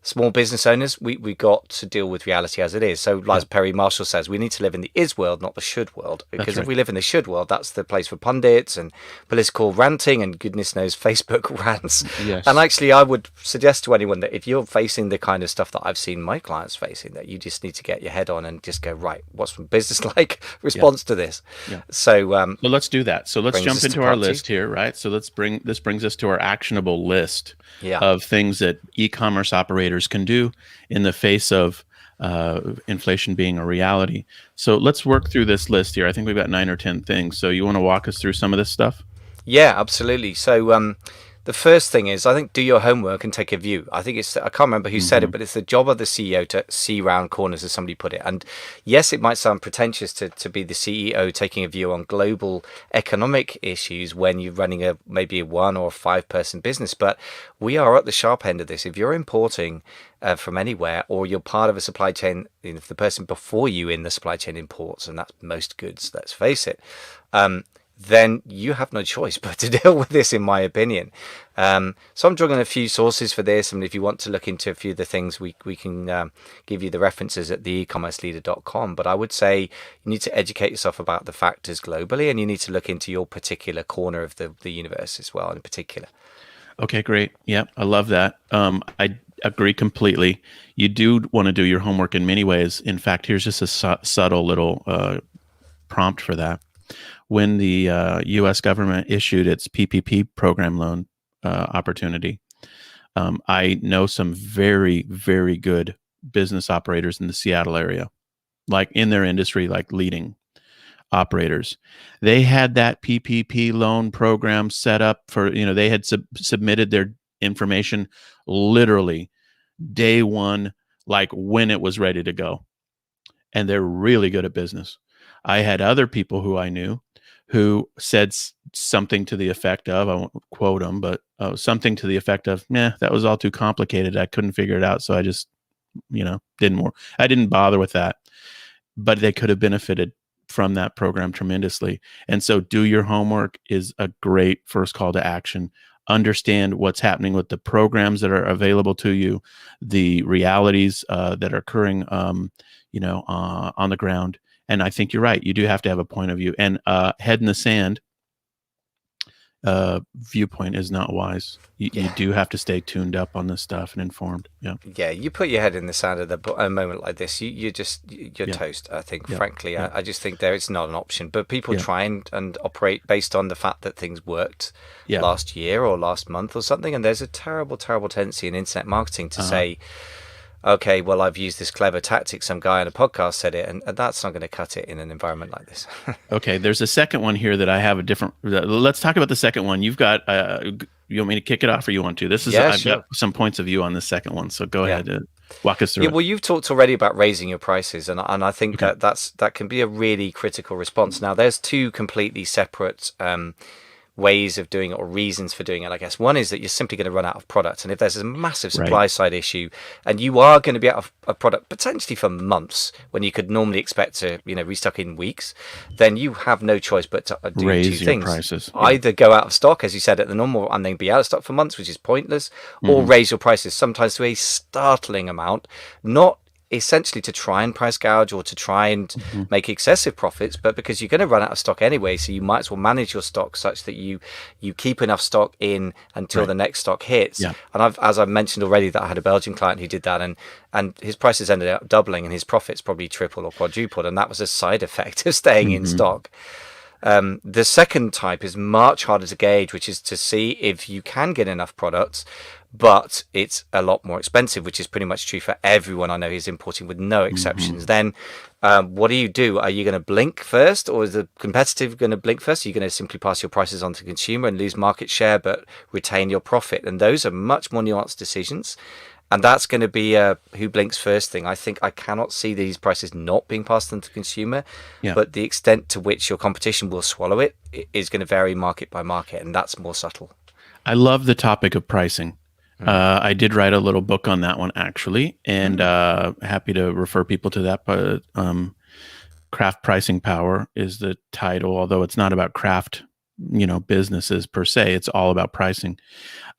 Small business owners, we got to deal with reality as it is. So, Yeah, as Perry Marshall says, we need to live in the is world, not the should world. that's Because if right. we live in the should world, that's the place for pundits and political ranting and goodness knows Facebook rants. And Yes. actually, I would suggest to anyone that if you're facing the kind of stuff that I've seen my clients facing, that you just need to get your head on and just go, right, what's business like Yeah, response to this? yeah. So, So let's do that. So let's brings jump us to into our part two. list here, right? So this brings us to our actionable list Yeah. of things that e-commerce operators can do in the face of inflation being a reality. So let's work through this list here. I think we've got 9 or 10 things. So you want to walk us through some of this stuff? Yeah, absolutely. So, the first thing is, I think, do your homework and take a view. I think I can't remember who said Hmm. it, but it's the job of the CEO to see round corners, as somebody put it. And yes, it might sound pretentious to be the CEO taking a view on global economic issues when you're running maybe a 1 or 5 person business, but we are at the sharp end of this. If you're importing from anywhere, or you're part of a supply chain, if the person before you in the supply chain imports, and that's most goods, let's face it, then you have no choice but to deal with this, in my opinion. So I'm drawing a few sources for this, and if you want to look into a few of the things, we can give you the references at theecommerceleader.com. But I would say you need to educate yourself about the factors globally, and you need to look into your particular corner of the universe as well, in particular. Okay, great. Yeah, I love that. I agree completely. You do want to do your homework in many ways. In fact, here's just a subtle little prompt for that. When the U.S. government issued its PPP program loan opportunity, I know some very, very good business operators in the Seattle area, like in their industry, like leading operators. They had that PPP loan program set up for, they had submitted their information literally day one, like when it was ready to go. And they're really good at business. I had other people who I knew who said something to the effect of, I won't quote them, but something to the effect of, "Nah, that was all too complicated. I couldn't figure it out, so I just, I didn't bother with that." But they could have benefited from that program tremendously. And so, do your homework is a great first call to action. Understand what's happening with the programs that are available to you, the realities that are occurring, on the ground. And I think you're right. You do have to have a point of view. And head in the sand viewpoint is not wise. You Yeah. do have to stay tuned up on this stuff and informed. Yeah. Yeah, you put your head in the sand at a moment like this, you're Yeah. toast. I think, Yeah. frankly, Yeah. I just think there it's not an option. But people Yeah. try and operate based on the fact that things worked Yeah. last year or last month or something. And there's a terrible, terrible tendency in internet marketing to Uh-huh. say, okay, well, I've used this clever tactic. Some guy on a podcast said it, and that's not going to cut it in an environment like this. Okay, there's a second one here that I have a different. Let's talk about the second one. You've got. You want me to kick it off, or you want to? This is. Yeah, I've got sure. some points of view on the second one, so go Yeah. ahead. Walk us through Yeah, it. well, you've talked already about raising your prices, and I think Okay. that can be a really critical response. Now, there's two completely separate ways of doing it, or reasons for doing it, I guess. One is that you're simply going to run out of product, and if there's a massive supply Right. side issue, and you are going to be out of a product potentially for months when you could normally expect to, restock in weeks, then you have no choice but to do two Raise your things: prices. Yeah. either go out of stock, as you said, at the normal, and then be out of stock for months, which is pointless, or Hmm. raise your prices, sometimes to a startling amount, not essentially to try and price gouge or to try and Hmm. make excessive profits, but because you're going to run out of stock anyway, so you might as well manage your stock such that you keep enough stock in until Right. the next stock hits. Yeah. And as I've mentioned already, that I had a Belgian client who did that, and his prices ended up doubling and his profits probably tripled or quadrupled, and that was a side effect of staying in Hmm. stock. The second type is much harder to gauge, which is to see if you can get enough products, but it's a lot more expensive, which is pretty much true for everyone I know who's importing, with no exceptions. Then what do? Are you going to blink first, or is the competitive going to blink first? Are you going to simply pass your prices on to the consumer and lose market share but retain your profit? And those are much more nuanced decisions. And that's going to be a who blinks first thing. I think I cannot see these prices not being passed on to the consumer, Yeah. but the extent to which your competition will swallow it is going to vary market by market, and that's more subtle. I love the topic of pricing. I did write a little book on that one actually, and Mm. happy to refer people to that. But craft pricing power is the title, although it's not about craft, businesses per se. It's all about pricing.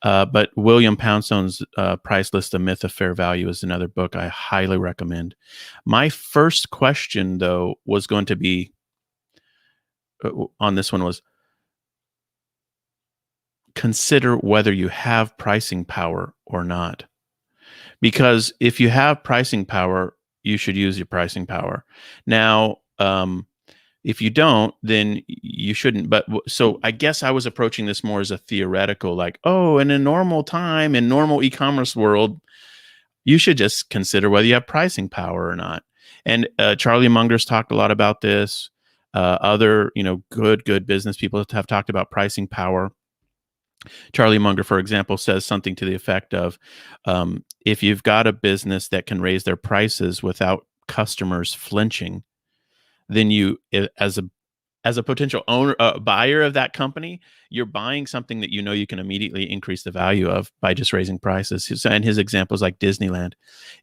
But William Poundstone's Price List: A Myth of Fair Value is another book I highly recommend. My first question, though, was going to be on this one was consider whether you have pricing power or not. Because if you have pricing power, you should use your pricing power. Now, if you don't, then you shouldn't. But so I guess I was approaching this more as a theoretical, like, oh, in a normal time, in normal e-commerce world, you should just consider whether you have pricing power or not. And Charlie Munger's talked a lot about this. Other, good business people have talked about pricing power. Charlie Munger, for example, says something to the effect of, if you've got a business that can raise their prices without customers flinching, then you, as a potential owner, buyer of that company, you're buying something that you can immediately increase the value of by just raising prices. And his example is like Disneyland.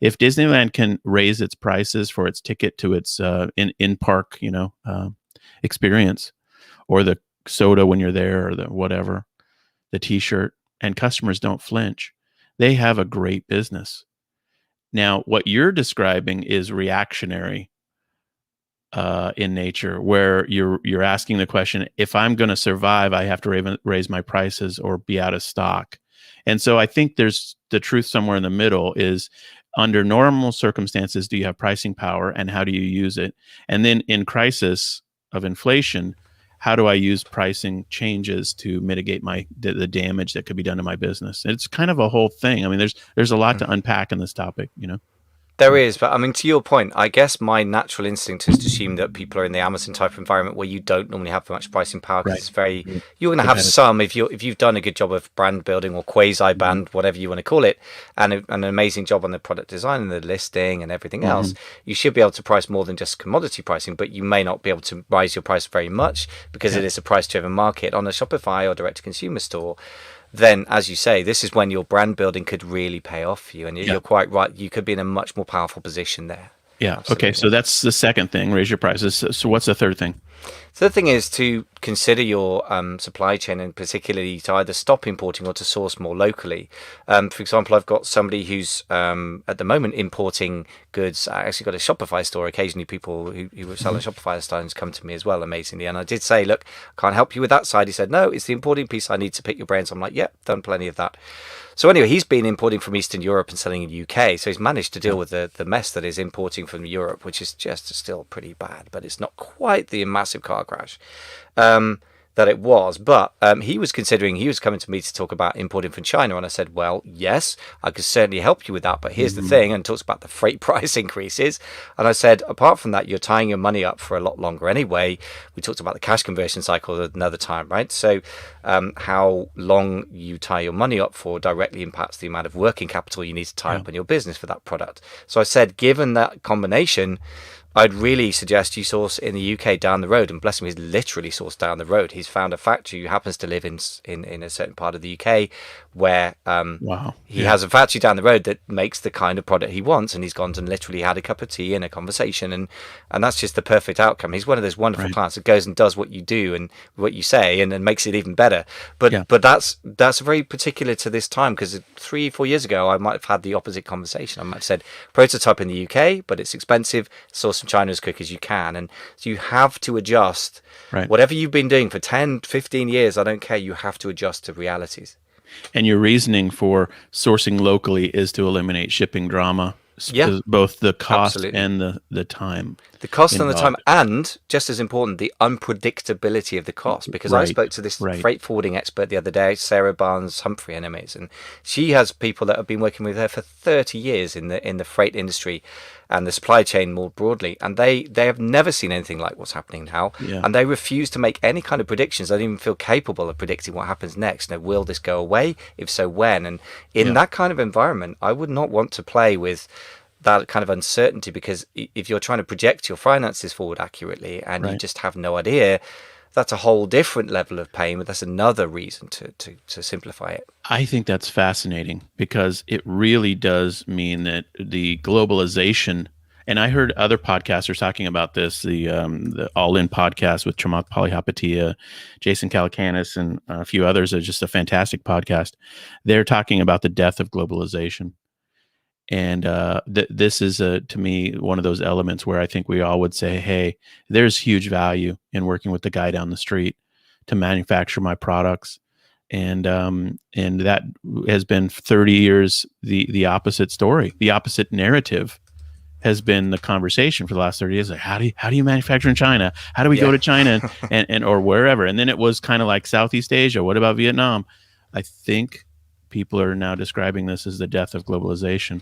If Disneyland can raise its prices for its ticket to its in park, experience, or the soda when you're there, or the whatever, the T-shirt, and customers don't flinch, they have a great business. Now, what you're describing is reactionary in nature, where you're asking the question: if I'm going to survive, I have to raise my prices or be out of stock. And so I think there's the truth somewhere in the middle is, under normal circumstances, do you have pricing power, and how do you use it? And then in crisis of inflation, how do I use pricing changes to mitigate the damage that could be done to my business? It's kind of a whole thing. I mean, there's a lot to unpack in this topic. There So, is, but I mean, to your point, I guess my natural instinct is to assume that people are in the Amazon type environment where you don't normally have much pricing power because right. it's very. Mhm. You're going to have Competitive. some if you've done a good job of brand building or quasi Mhm. brand, whatever you want to call it, and an amazing job on the product design and the listing and everything else. Mhm. You should be able to price more than just commodity pricing, but you may not be able to rise your price very much because Yeah. it is a price-driven market on a Shopify or direct-to-consumer store. Then, as you say, this is when your brand building could really pay off for you. And Yeah. you're quite right. You could be in a much more powerful position there. Yeah. Okay. Absolutely. So that's the second thing: raise your prices. So what's the third thing? So the thing is to consider your supply chain, and particularly to either stop importing or to source more locally. For example, I've got somebody who's at the moment importing goods. I actually got a Shopify store. Occasionally, people who were selling Mhm. Shopify stones come to me as well, amazingly. And I did say, look, I can't help you with that side. He said, no, it's the importing piece. I need to pick your brains. I'm like, yep, done plenty of that. So anyway, he's been importing from Eastern Europe and selling in the UK. So he's managed to Yeah. deal with the mess that is importing from Europe, which is just still pretty bad, but it's not quite the massive car crash that it was. But he was considering, he was coming to me to talk about importing from China. And I said, well, yes, I could certainly help you with that. But here's the Mhm. thing, and talks about the freight price increases. And I said, apart from that, you're tying your money up for a lot longer anyway. We talked about the cash conversion cycle another time, right? So how long you tie your money up for directly impacts the amount of working capital you need to tie Yeah. up in your business for that product. So I said, given that combination, I'd really suggest you source in the UK down the road. And bless him, he's literally sourced down the road. He's found a factory who happens to live in a certain part of the UK where Wow. he Yeah. has a factory down the road that makes the kind of product he wants. And he's gone and literally had a cup of tea and a conversation. And that's just the perfect outcome. He's one of those wonderful Right. clients that goes and does what you do and what you say and then makes it even better. But Yeah. but that's very particular to this time, because 3-4 years ago, I might have had the opposite conversation. I might have said, prototype in the UK, but it's expensive. Source from China as quick as you can. And so you have to adjust. Right. Whatever you've been doing for 10, 15 years, I don't care. You have to adjust to realities. And your reasoning for sourcing locally is to eliminate shipping drama. Yeah, both the cost absolutely. and the time The cost and the time, involved. and just as important, the unpredictability of the cost. Because I Right, spoke to this right. freight forwarding expert the other day, Sarah Barnes Humphrey, her name is, and she has people that have been working with her for 30 years in the freight industry and the supply chain more broadly, and they have never seen anything like what's happening now, Yeah, and they refuse to make any kind of predictions. They don't even feel capable of predicting what happens next. Now, will this go away? If so, when? And in yeah, that kind of environment, I would not want to play with that kind of uncertainty, because if you're trying to project your finances forward accurately and you right. just have no idea, that's a whole different level of pain, but that's another reason to simplify it. I think that's fascinating because it really does mean that the globalization, and I heard other podcasters talking about this, the All In podcast with Chamath Palihapitiya, Jason Calacanis, and a few others. It's just a fantastic podcast. They're talking about the death of globalization. And this is, to me, one of those elements where I think we all would say, hey, there's huge value in working with the guy down the street to manufacture my products. And that has been 30 years the opposite story. The opposite narrative has been the conversation for the last 30 years. Like, how do you manufacture in China? How do we go Yeah. to China and or wherever? And then it was kind of like Southeast Asia. What about Vietnam? I think people are now describing this as the death of globalization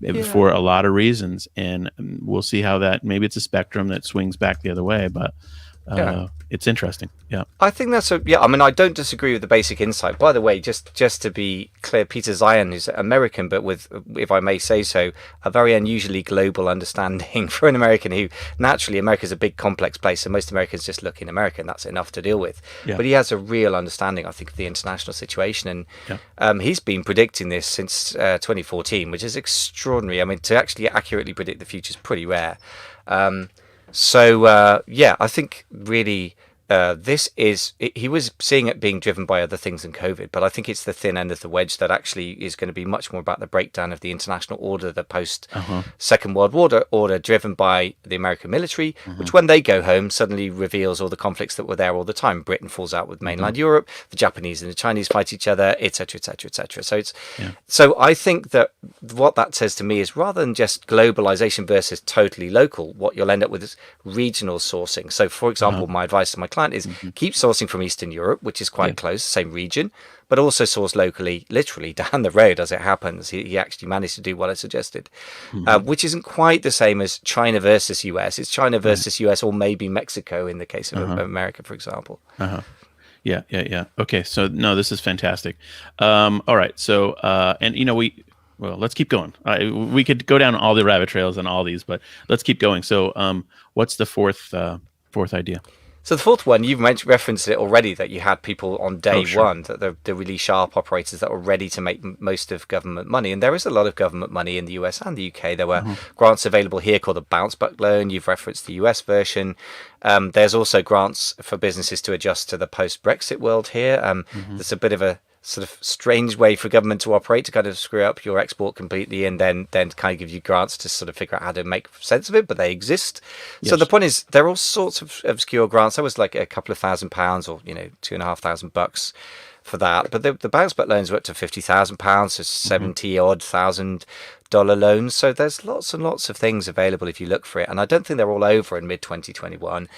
Yeah. for a lot of reasons, and we'll see how that. Maybe it's a spectrum that swings back the other way, but Yeah. it's interesting. Yeah. I think that's a yeah. I mean, I don't disagree with the basic insight. By the way, just to be clear, Peter Zion, who's American, but with, if I may say so, a very unusually global understanding for an American. Who naturally, America's a big, complex place, so most Americans just look in America, and that's enough to deal with. Yeah. But he has a real understanding, I think, of the international situation, and Yeah. he's been predicting this since 2014, which is extraordinary. I mean, to actually accurately predict the future is pretty rare. Yeah, I think really this is, he was seeing it being driven by other things than COVID, but I think it's the thin end of the wedge that actually is going to be much more about the breakdown of the international order, the post Uh-huh. Second World War order driven by the American military, Uh-huh. which when they go home suddenly reveals all the conflicts that were there all the time. Britain falls out with Uh-huh. mainland Europe, the Japanese and the Chinese fight each other, etc., etc., etc. Yeah. So I think that what that says to me is, rather than just globalization versus totally local, what you'll end up with is regional sourcing. So, for example, Uh-huh. my advice to my client is Mhm. keep sourcing from Eastern Europe, which is Yeah. quite close, same region, but also source locally, literally down the road as it happens. He actually managed to do what I suggested, Mhm. which isn't quite the same as China versus US. It's China Right. versus US, or maybe Mexico in the case of Uh-huh. America, for example. Uh-huh. Yeah, yeah, yeah. Okay, so no, this is fantastic. All right, so and well, let's keep going. We could go down all the rabbit trails on all these, but let's keep going. So, what's the fourth idea? So the fourth one, you've referenced it already, that you had people on Oh, day sure. one, that the really sharp operators that were ready to make most of government money. And there is a lot of government money in the US and the UK. There were Uh-huh. grants available here called the Bounce Back Loan. You've referenced the US version. There's also grants for businesses to adjust to the post-Brexit world here. Mhm. There's a bit of a sort of strange way for government to operate, to kind of screw up your export completely and then kind of give you grants to sort of figure out how to make sense of it, but they exist. So the Yes. point is, there are all sorts of obscure grants. There was like a couple of £1,000 or $2,500 for that, but the bounce back loans were up to £50,000, so Mhm. 70 odd $1,000 loans. So there's lots and lots of things available if you look for it, and I don't think they're all over in mid 2021,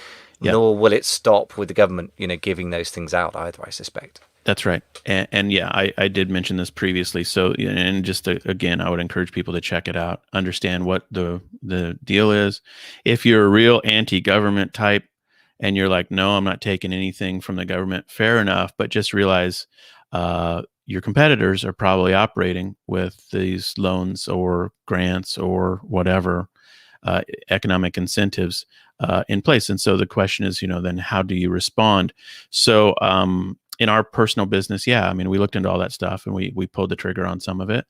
Yeah. nor will it stop with the government giving those things out either, I suspect. That's right. And yeah, I did mention this previously. So, and just again, I would encourage people to check it out, understand what the deal is. If you're a real anti-government type and you're like, no, I'm not taking anything from the government, fair enough. But just realize your competitors are probably operating with these loans or grants or whatever uh, economic incentives in place. And so the question is, then how do you respond? So, in our personal business, yeah, I mean, we looked into all that stuff and we pulled the trigger on some of it,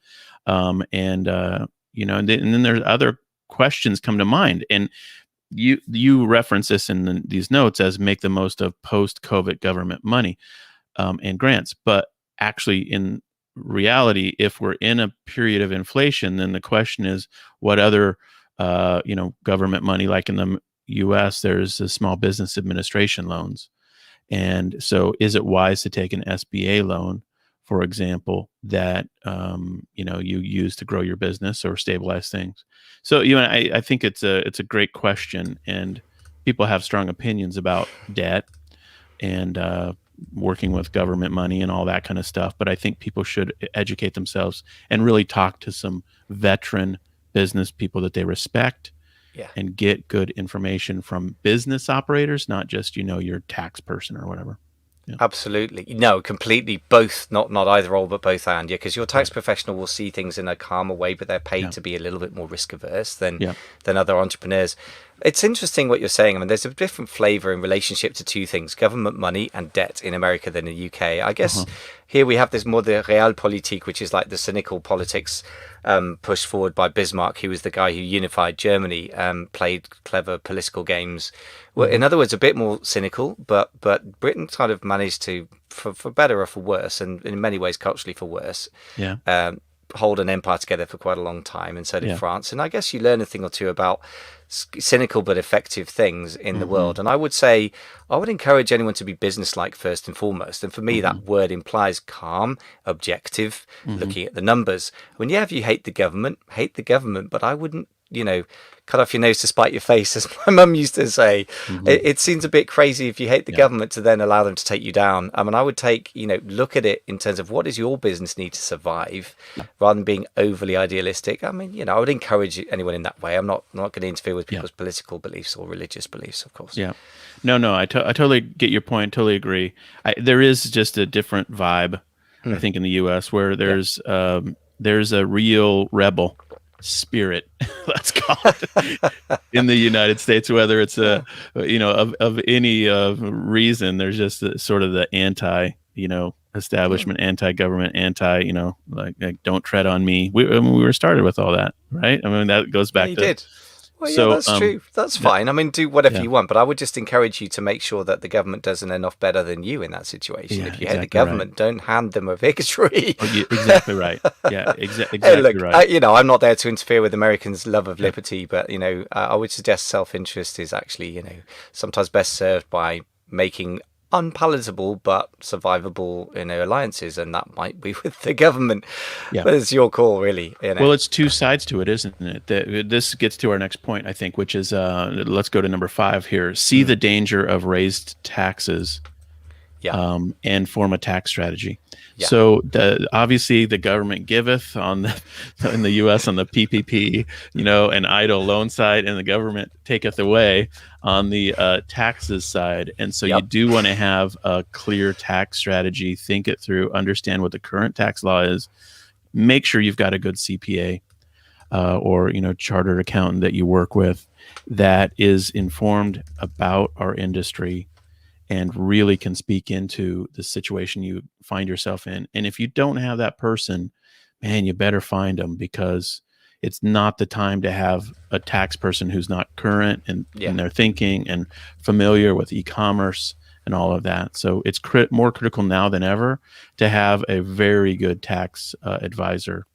and then there's other questions come to mind, and you reference this in these notes as make the most of post-COVID government money and grants, but actually in reality, if we're in a period of inflation, then the question is what other government money, like in the U.S., there's the Small Business Administration loans. And so, is it wise to take an SBA loan for example, that you use to grow your business or stabilize things. So I think it's a great question, and people have strong opinions about debt and working with government money and all that kind of stuff. But I think people should educate themselves and really talk to some veteran business people that they respect Yeah. and get good information from business operators, not just, your tax person or whatever. Yeah. Absolutely. No, completely. Both, not either or, but both and. Yeah, because your tax Right. professional will see things in a calmer way, but they're paid Yeah. to be a little bit more risk averse than Yeah. other entrepreneurs. It's interesting what you're saying. I mean, there's a different flavor in relationship to two things: government money and debt in America than in the UK. I guess Uh-huh. here we have this more the realpolitik, which is like the cynical politics pushed forward by Bismarck, who was the guy who unified Germany, played clever political games. Well, in Hmm. other words, a bit more cynical, but Britain kind of managed to, for better or for worse, and in many ways culturally for worse, Yeah. um, hold an empire together for quite a long time, and so did Yeah. France. And I guess you learn a thing or two about cynical but effective things in the Hmm. world. And I would say I would encourage anyone to be businesslike first and foremost. And for me, Hmm. that word implies calm, objective, Hmm. looking at the numbers. When if you hate the government, but I wouldn't, cut off your nose to spite your face, as my mum used to say. Hmm. It seems a bit crazy if you hate the Yeah. government to then allow them to take you down. I mean, I would take, look at it in terms of what does your business need to survive, rather than being overly idealistic. I mean, I would encourage anyone in that way. I'm not going to interfere with Yeah. people's political beliefs or religious beliefs, of course. Yeah. No, I totally get your point. Totally agree. There is just a different vibe, I Hmm. think, in the U.S. where Yeah. there's a real rebel spirit, let's call it, in the United States. Whether it's Yeah. of any reason, there's just sort of the anti, Yeah. establishment, anti-government, anti, like don't tread on me. I mean, we were started with all that, right? I mean, that goes Yeah, back you to did. Well, yeah, so that's true. That's that, fine. I mean, do whatever yeah, you want, but I would just encourage you to make sure that the government doesn't end off better than you in that situation. yeah, If you hate the exactly right. government, don't hand them a victory. Oh, exactly right. Yeah, Hey, exactly look, right. I'm not there to interfere with Americans' love of liberty, but I would suggest self-interest is actually, sometimes best served by making unpalatable but survivable, alliances, and that might be with the government. Yeah. But it's your call, really. Well, it's two sides to it, isn't it? This gets to our next point, I think, which is let's go to number 5 here. See the danger of raised taxes, Yeah, and form a tax strategy. yeah, So obviously the government giveth on the in the U.S. on the PPP, an idle loan side, and the government taketh away on the taxes side. And so you yep, do want to have a clear tax strategy, think it through, understand what the current tax law is, make sure you've got a good CPA or chartered accountant that you work with that is informed about our industry and really can speak into the situation you find yourself in. And if you don't have that person, man, you better find them, because it's not the time to have a tax person who's not current and yeah. in their thinking and familiar with e-commerce and all of that. So it's more critical now than ever to have a very good tax advisor,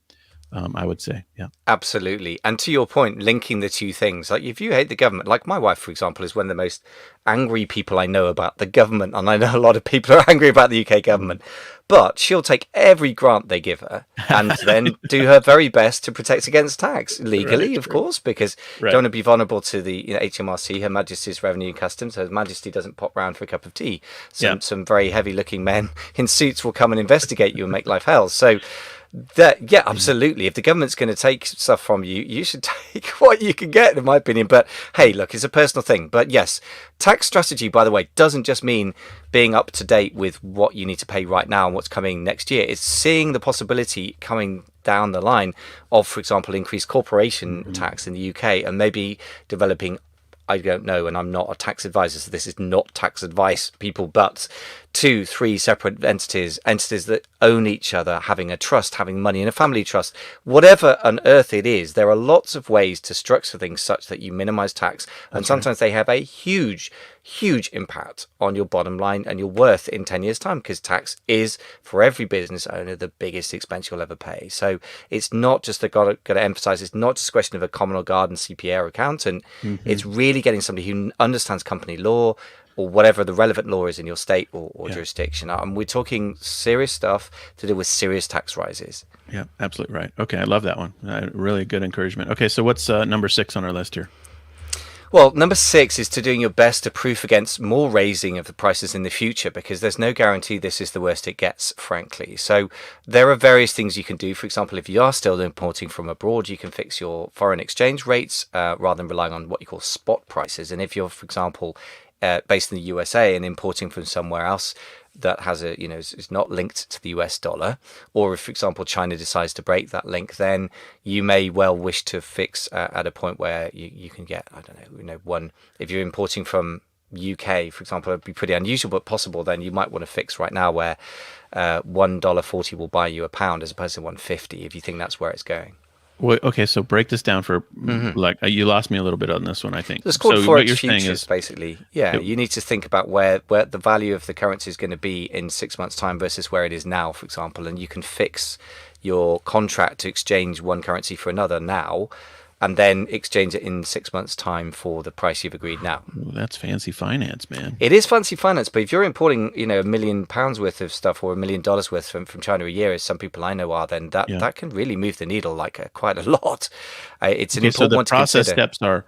I would say. Yeah. Absolutely. And to your point, linking the two things, like if you hate the government, like my wife, for example, is one of the most angry people I know about the government. And I know a lot of people are angry about the UK government, but she'll take every grant they give her and then do her very best to protect against tax legally, Right. of True. course, because you Right. don't want to be vulnerable to the HMRC, Her Majesty's Revenue and Customs. Her Majesty doesn't pop round for a cup of tea. Yeah. Some very heavy looking men in suits will come and investigate you and make life hell. So that, yeah, absolutely. If the government's going to take stuff from you, you should take what you can get, in my opinion. But hey, look, it's a personal thing. But yes, tax strategy, by the way, doesn't just mean being up to date with what you need to pay right now and what's coming next year. It's seeing the possibility coming down the line of, for example, increased corporation tax in the UK, and maybe developing, I don't know, and I'm not a tax advisor, so this is not tax advice, people, but 2, 3 separate entities that own each other, having a trust, having money in a family trust, whatever on earth it is. There are lots of ways to structure things such that you minimize tax, and sometimes they have a huge huge impact on your bottom line and your worth in 10 years' time, because tax is, for every business owner, the biggest expense you'll ever pay. So it's not just, got to emphasize, it's not just a question of a common or garden CPA or accountant. It's really getting somebody who understands company law, or whatever the relevant law is in your state or jurisdiction. And we're talking serious stuff to do with serious tax rises. Yeah, absolutely right. Okay, I love that one. Really good encouragement. Okay, so what's number 6 on our list here? Well, number 6 is to doing your best to proof against more raising of the prices in the future, because there's no guarantee this is the worst it gets, frankly. So there are various things you can do. For example, if you are still importing from abroad, you can fix your foreign exchange rates rather than relying on what you call spot prices. And if you're, for example, based in the USA and importing from somewhere else that has is not linked to the US dollar, or if, for example, China decides to break that link, then you may well wish to fix at a point where you can get, I don't know, one, if you're importing from UK, for example, it'd be pretty unusual but possible, then you might want to fix right now where $1.40 will buy you a pound as opposed to 1.50 if you think that's where it's going. Well, okay, so break this down for like you lost me a little bit on this one, I think. It's called so forex what you're futures, saying is basically. Yeah, you need to think about where the value of the currency is going to be in 6 months' time versus where it is now, for example, and you can fix your contract to exchange one currency for another now, and then exchange it in 6 months' time for the price you've agreed now. Ooh, that's fancy finance, man. It is fancy finance, but if you're importing, £1 million worth of stuff or $1 million worth from China a year, as some people I know are, then that can really move the needle quite a lot. It's an important one to consider. So the process steps are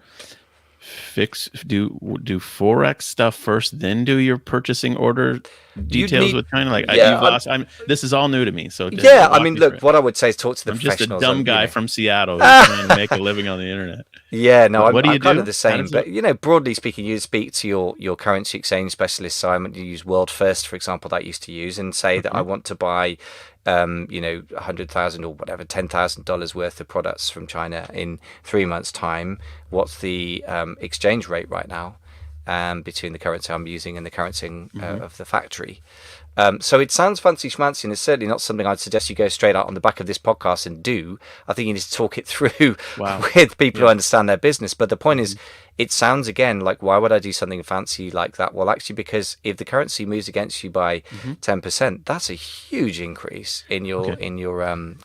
do forex stuff first, then do your purchasing order details with China. Like this is all new to me. So I mean, look, what I would say is talk to the professionals. I'm just a dumb guy from Seattle who's trying to make a living on the internet. Yeah, no, what do you I'm kind do? of the same. But broadly speaking, you speak to your currency exchange specialist. So you use World First, for example, that I used to use, and say that I want to buy $100,000 or whatever, $10,000 worth of products from China in 3 months' time. What's the exchange rate right now between the currency I'm using and the currency of the factory? So it sounds fancy schmancy, and it's certainly not something I'd suggest you go straight out on the back of this podcast and do. I think you need to talk it through with people who understand their business. But the point is, it sounds again like, why would I do something fancy like that? Well, actually, because if the currency moves against you by 10%, that's a huge increase in your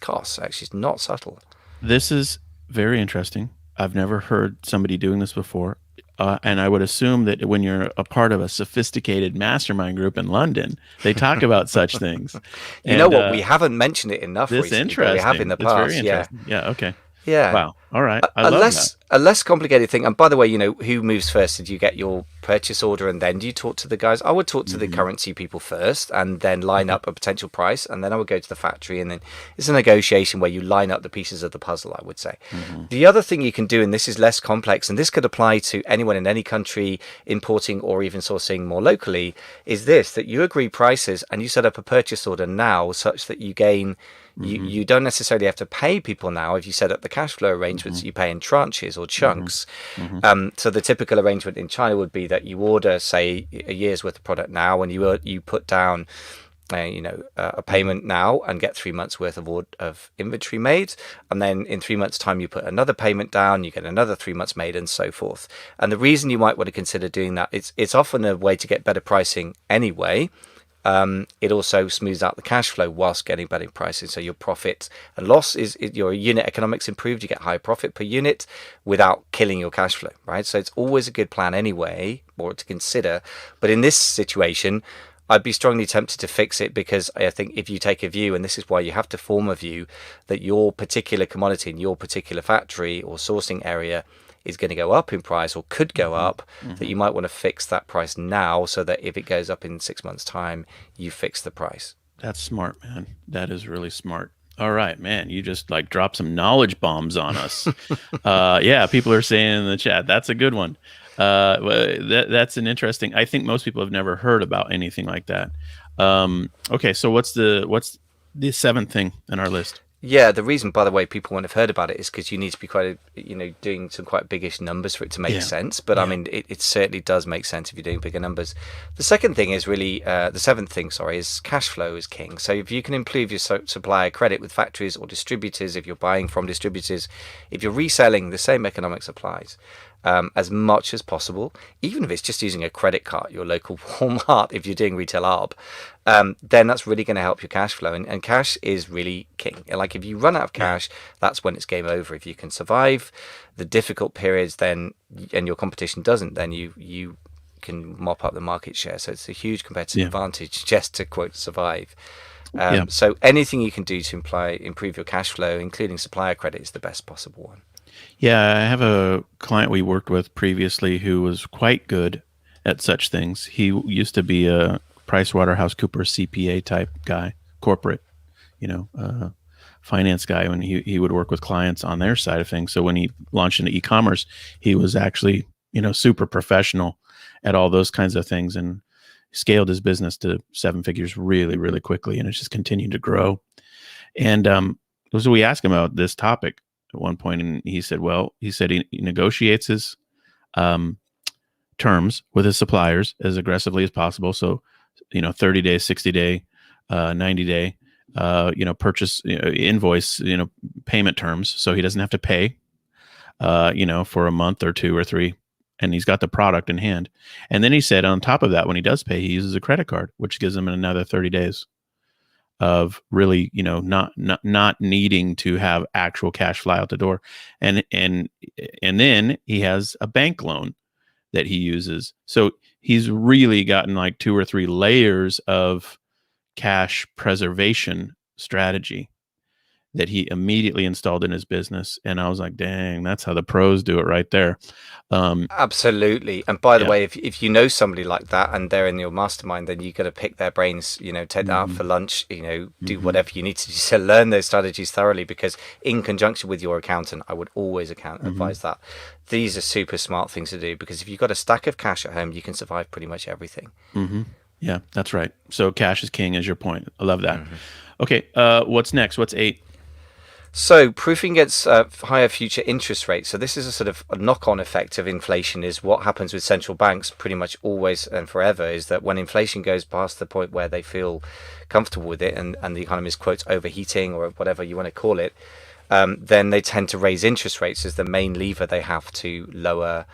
costs. Actually, it's not subtle. This is very interesting. I've never heard somebody doing this before. And I would assume that when you're a part of a sophisticated mastermind group in London, they talk about such things. You know what? We haven't mentioned it enough this recently, interesting. But we have in the past. Very interesting. Yeah. Okay. Yeah. Wow. All right. I love that. A less complicated thing. And by the way, who moves first? Did you get your purchase order and then do you talk to the guys? I would talk to the currency people first and then line up a potential price. And then I would go to the factory, and then it's a negotiation where you line up the pieces of the puzzle, I would say. The other thing you can do, and this is less complex, and this could apply to anyone in any country importing or even sourcing more locally, is this, that you agree prices and you set up a purchase order now such that you gain. You don't necessarily have to pay people now if you set up the cash flow arrangements. You pay in tranches or chunks. So the typical arrangement in China would be that you order, say, a year's worth of product now, and you put down a payment now and get 3 months worth of inventory made, and then in 3 months' time you put another payment down, you get another 3 months made, and so forth. And the reason you might want to consider doing that, it's often a way to get better pricing anyway. It also smooths out the cash flow whilst getting better pricing. So your profit and loss is your unit economics improved. You get higher profit per unit without killing your cash flow, right? So it's always a good plan anyway, or to consider. But in this situation, I'd be strongly tempted to fix it, because I think if you take a view, and this is why you have to form a view, that your particular commodity in your particular factory or sourcing area is going to go up in price or could go up, that you might want to fix that price now so that if it goes up in 6 months' time, you fix the price. That's smart, man. That is really smart. All right, man. You just dropped some knowledge bombs on us. Yeah, people are saying in the chat, that's a good one. That's an interesting, I think most people have never heard about anything like that. Okay, so what's the seventh thing on our list? Yeah, the reason, by the way, people wouldn't have heard about it is because you need to be quite, doing some quite biggish numbers for it to make sense. But I mean, it certainly does make sense if you're doing bigger numbers. The second thing is really, the seventh thing, is cash flow is king. So if you can improve your supplier credit with factories or distributors, if you're buying from distributors, if you're reselling, the same economics applies. as much as possible, even if it's just using a credit card, your local Walmart, if you're doing retail arb, then that's really going to help your cash flow. And cash is really king. Like if you run out of Yeah. cash, that's when it's game over. If you can survive the difficult periods, then and your competition doesn't, then you can mop up the market share. So it's a huge competitive Yeah. advantage just to quote survive. Yeah. So anything you can do to improve your cash flow, including supplier credit, is the best possible one. Yeah, I have a client we worked with previously who was quite good at such things. He used to be a PricewaterhouseCoopers CPA type guy, corporate, finance guy. When he would work with clients on their side of things. So when he launched into e-commerce, he was actually super professional at all those kinds of things and scaled his business to seven figures really, really quickly, and it's just continued to grow. And so we asked him about this topic at one point, and he said, he negotiates his terms with his suppliers as aggressively as possible. So, 30 day, 60-day, 90-day, purchase, invoice, payment terms. So he doesn't have to pay, for a month or two or three, and he's got the product in hand. And then he said, on top of that, when he does pay, he uses a credit card, which gives him another 30 days of really, not needing to have actual cash fly out the door. And then he has a bank loan that he uses. So he's really gotten like two or three layers of cash preservation strategy that he immediately installed in his business. And I was like, dang, that's how the pros do it right there. Absolutely. And by the Yeah. way, if you know somebody like that and they're in your mastermind, then you got to pick their brains, take them out for lunch, do whatever you need to do to learn those strategies thoroughly, because in conjunction with your accountant, I would always advise that. These are super smart things to do, because if you've got a stack of cash at home, you can survive pretty much everything. Yeah, that's right. So cash is king is your point. I love that. Okay. What's next? What's 8? So proofing against higher future interest rates. So this is a sort of a knock-on effect of inflation. Is what happens with central banks pretty much always and forever, is that when inflation goes past the point where they feel comfortable with it, and the economy is, quote, overheating or whatever you want to call it, then they tend to raise interest rates as the main lever they have to lower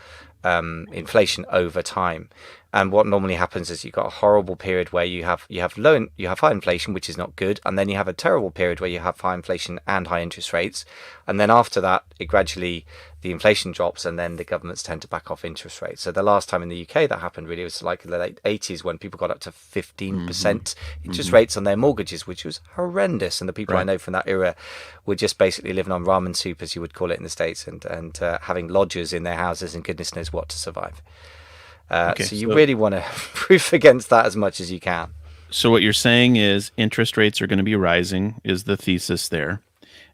inflation over time. And what normally happens is you've got a horrible period where you have high inflation, which is not good, and then you have a terrible period where you have high inflation and high interest rates, and then after that, the inflation drops, and then the governments tend to back off interest rates. So the last time in the UK that happened really was like in the late 80s, when people got up to 15% interest rates on their mortgages, which was horrendous. And the people I know from that era were just basically living on ramen soup, as you would call it in the States, and having lodgers in their houses and goodness knows what to survive. So you really want to proof against that as much as you can. So what you're saying is interest rates are going to be rising, is the thesis there,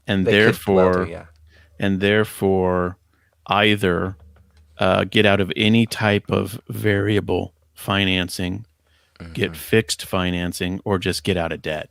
and They could well do, yeah. therefore either get out of any type of variable financing, get fixed financing, or just get out of debt,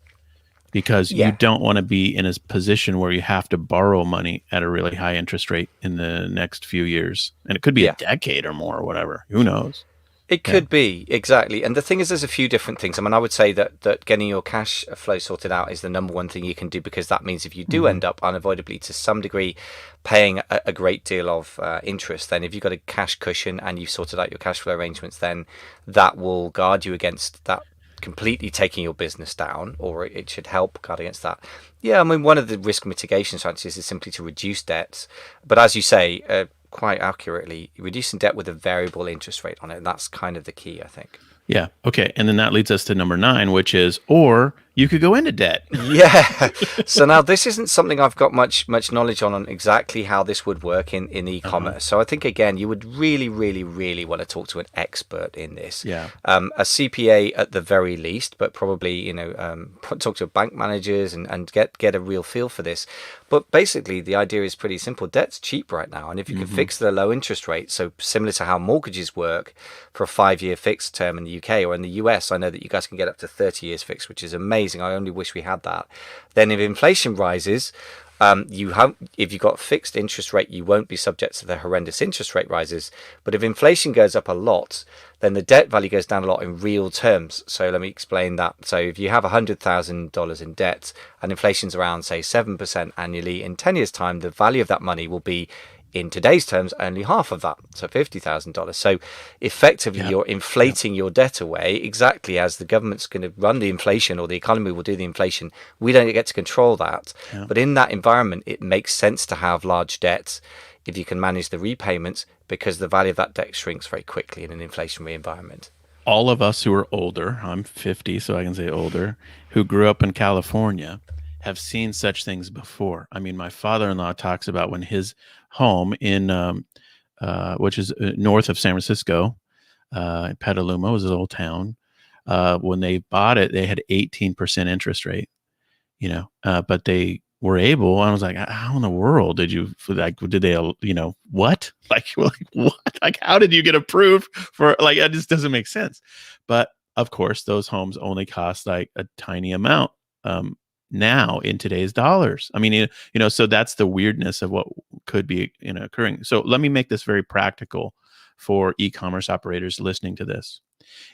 because you Yeah. don't want to be in a position where you have to borrow money at a really high interest rate in the next few years. And it could be a Yeah. decade or more or whatever. Who knows? It could be, exactly. And the thing is, there's a few different things. I mean, I would say that getting your cash flow sorted out is the number one thing you can do, because that means if you do end up unavoidably to some degree paying a great deal of interest, then if you've got a cash cushion and you've sorted out your cash flow arrangements, then that will guard you against that completely taking your business down, or it should help guard against that. Yeah, I mean, one of the risk mitigation strategies is simply to reduce debts. But as you say, quite accurately, reducing debt with a variable interest rate on it. And that's kind of the key, I think. Yeah. Okay. And then that leads us to number 9, which is, or you could go into debt. Yeah. So now this isn't something I've got much knowledge on exactly how this would work in e-commerce. So I think, again, you would really, really, really want to talk to an expert in this. Yeah. A CPA at the very least, but probably, talk to bank managers and get a real feel for this. But basically, the idea is pretty simple. Debt's cheap right now. And if you can fix the low interest rate, so similar to how mortgages work for a 5-year fixed term in the UK or in the US, I know that you guys can get up to 30 years fixed, which is amazing. I only wish we had that. Then if inflation rises, if you've got fixed interest rate, you won't be subject to the horrendous interest rate rises. But if inflation goes up a lot, then the debt value goes down a lot in real terms. So let me explain that. So if you have $100,000 in debt and inflation's around, say, 7% annually, in 10 years' time, the value of that money will be in today's terms, only half of that, so $50,000. So effectively, Yeah. you're Yeah. inflating your debt away exactly as the government's going to run the inflation, or the economy will do the inflation. We don't get to control that. Yeah. But in that environment, it makes sense to have large debts if you can manage the repayments, because the value of that debt shrinks very quickly in an inflationary environment. All of us who are older, I'm 50, so I can say older, who grew up in California have seen such things before. I mean, my father-in-law talks about when his home in, which is north of San Francisco, Petaluma was his old town. When they bought it, they had 18% interest rate, but they were able. I was like, how in the world did you like? Did they, what? Like what? Like, how did you get approved for? Like, it just doesn't make sense. But of course, those homes only cost like a tiny amount now in today's dollars. I mean, so that's the weirdness of what could be occurring. So let me make this very practical for e-commerce operators listening to this.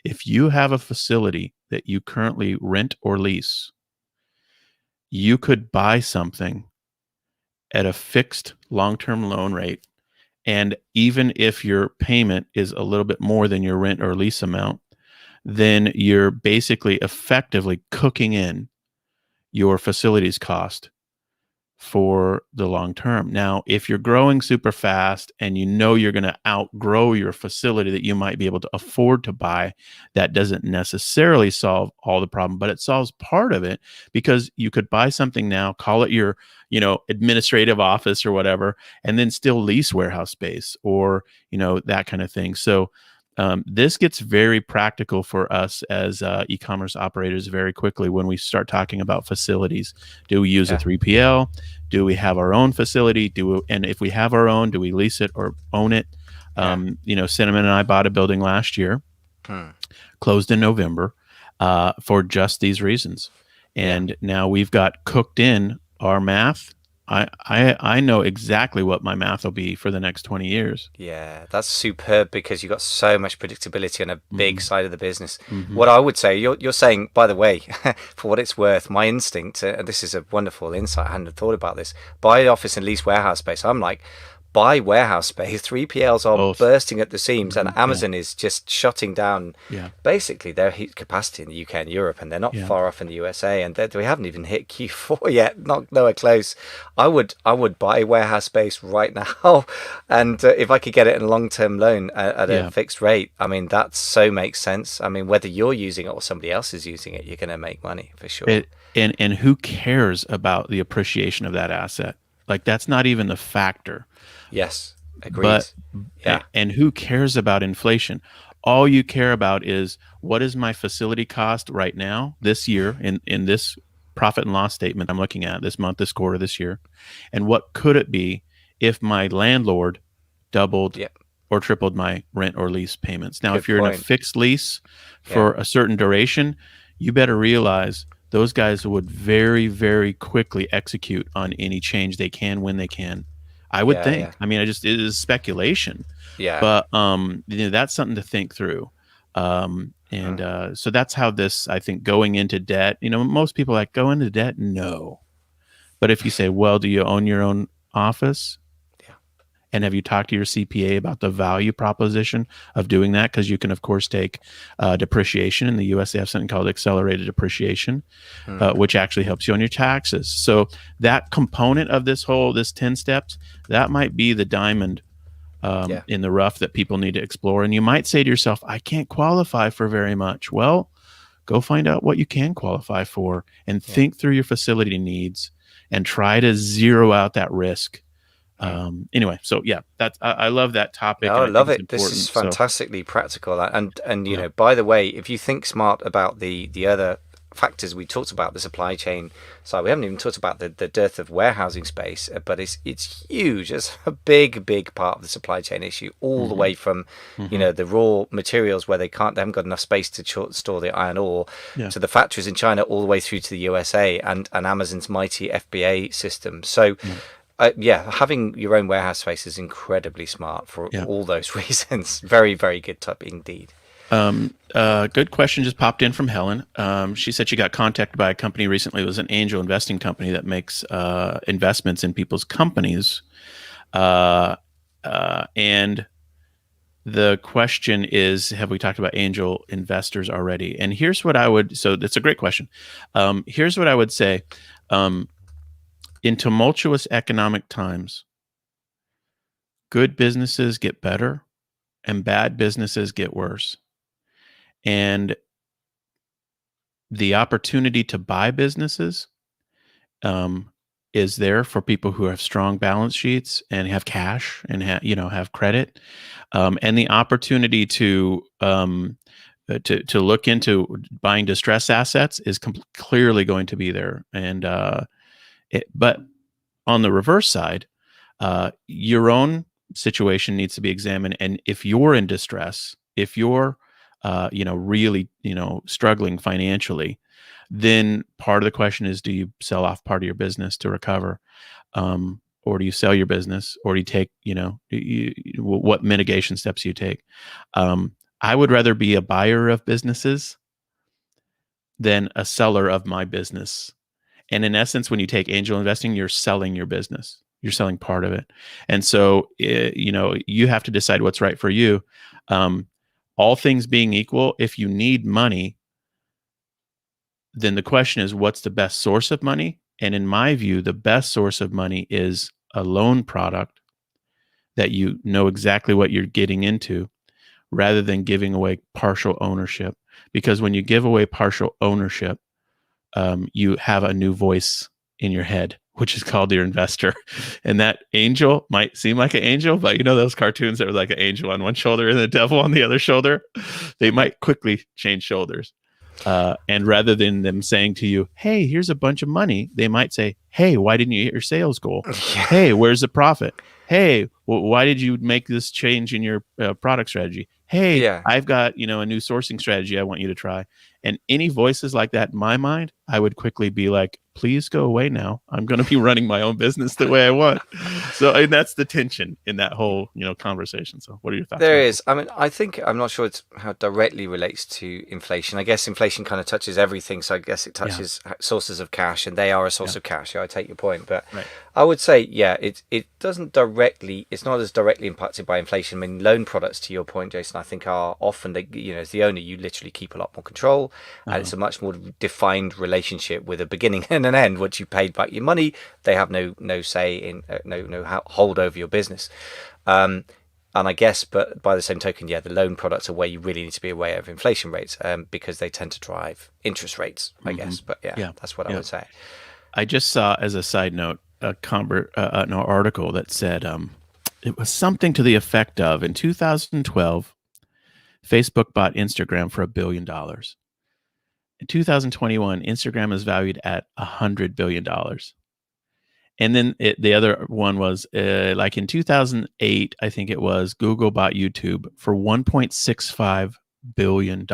If you have a facility that you currently rent or lease, you could buy something at a fixed long-term loan rate. And even if your payment is a little bit more than your rent or lease amount, then you're basically effectively cooking in your facilities cost for the long term. Now, if you're growing super fast and you're going to outgrow your facility that you might be able to afford to buy, that doesn't necessarily solve all the problem, but it solves part of it, because you could buy something now, call it your, administrative office or whatever, and then still lease warehouse space or, that kind of thing. So this gets very practical for us as e-commerce operators very quickly when we start talking about facilities. Do we use a Yeah. 3PL? Do we have our own facility? And if we have our own, do we lease it or own it? Yeah. Cinnamon and I bought a building last year, Hmm. closed in November, for just these reasons. Yeah. And now we've got cooked in our math. I know exactly what my math will be for the next 20 years. Yeah, that's superb, because you've got so much predictability on a big Hmm. side of the business. Hmm. What I would say, you're saying, by the way, for what it's worth, my instinct, and this is a wonderful insight, I hadn't thought about this, buy office and lease warehouse space. I'm like, buy warehouse space. 3PLs are Both. bursting at the seams, and Hmm. Yeah. Amazon is just shutting down Yeah. basically their heat capacity in the UK and Europe, and they're not Yeah. far off in the USA, and we haven't even hit Q4 yet, not nowhere close. I would buy warehouse space right now, and if I could get it in a long-term loan at a Yeah. fixed rate, I mean, that so makes sense. I mean, whether you're using it or somebody else is using it, you're going to make money for sure. And who cares about the appreciation of that asset? Like, that's not even the factor. Yes, agreed. But Yeah, and who cares about inflation? All you care about is, what is my facility cost right now this year in this profit and loss statement I'm looking at this month, this quarter, this year, and what could it be if my landlord doubled yeah, or tripled my rent or lease payments. Now, if good you're in a point. fixed lease Yeah, for a certain duration, you better realize those guys would very, very quickly execute on any change they can when they can. I would yeah, yeah, think. I mean, it is speculation, yeah. but that's something to think through. And Hmm. so that's how this, I think, going into debt. Most people like, go into debt. No, but if you say, well, do you own your own office? Yeah, And have you talked to your CPA about the value proposition of doing that? Because you can, of course, take depreciation. In the US, they have something called accelerated depreciation, hmm. which actually helps you on your taxes. So that component of this 10 steps, that might be the diamond Yeah, in the rough that people need to explore. And you might say to yourself, I can't qualify for very much. Well, go find out what you can qualify for and yeah. think through your facility needs and try to zero out that risk. Hmm. Anyway, so yeah, I love that topic, No, and I I think love it's it. This is important. So fantastically practical. And yeah. by the way, if you think smart about the other factors we talked about, the supply chain side, we haven't even talked about the dearth of warehousing space, but it's huge. It's a big part of the supply chain issue, all the Hmm. way from Hmm. the raw materials where they haven't got enough space to store the iron ore, Yeah. to the factories in China, all the way through to the USA and Amazon's mighty FBA system. So Yeah. yeah, having your own warehouse space is incredibly smart for Yeah. all those reasons. Very good tip indeed. Good question just popped in from Helen. She said she got contacted by a company recently. It was an angel investing company that makes investments in people's companies. And the question is, have we talked about angel investors already? And here's what I would, so that's a great question. Here's what I would say. Um, in tumultuous economic times, good businesses get better and bad businesses get worse. And the opportunity to buy businesses um, is there for people who have strong balance sheets and have cash and have credit, and the opportunity to look into buying distressed assets is clearly going to be there. And but on the reverse side, your own situation needs to be examined. And if you're in distress, if you're really struggling financially, then part of the question is, do you sell off part of your business to recover, or do you sell your business, or do you take what mitigation steps you take? I would rather be a buyer of businesses than a seller of my business. And in essence, when you take angel investing, you're selling your business. You're selling part of it. And so, you have to decide what's right for you. All things being equal, if you need money, then the question is, what's the best source of money? And in my view, the best source of money is a loan product that you know exactly what you're getting into, rather than giving away partial ownership. Because when you give away partial ownership, you have a new voice in your head, which is called your investor. And that angel might seem like an angel, but those cartoons that were like an angel on one shoulder and the devil on the other shoulder, they might quickly change shoulders. And rather than them saying to you, hey, here's a bunch of money, they might say, hey, why didn't you hit your sales goal? Yeah. Hey, where's the profit? Hey, why did you make this change in your product strategy? Hey, Yeah. I've got a new sourcing strategy I want you to try. And any voices like that in my mind, I would quickly be like, please go away now. I'm going to be running my own business the way I want. So, and that's the tension in that whole conversation. So what are your thoughts There about is. I mean, I think I'm not sure it's how it directly relates to inflation. I guess inflation kind of touches everything. So I guess it touches sources of cash, and they are a source of cash. Yeah, I take your point, but Right. I would say, it doesn't directly. It's not as directly impacted by inflation. I mean, loan products, to your point, Jason, I think are often as the owner, you literally keep a lot more control, and it's a much more defined relationship with a beginning and an end. Once you paid back your money, they have no say in no hold over your business. And I guess, but by the same token, the loan products are where you really need to be aware of inflation rates, because they tend to drive interest rates, I guess. But that's what I would say. I just saw, as a side note, an article that said it was something to the effect of, in 2012, Facebook bought Instagram for $1 billion. In 2021, Instagram is valued at $100 billion. And then the other one was like in 2008, I think it was, Google bought YouTube for $1.65 billion.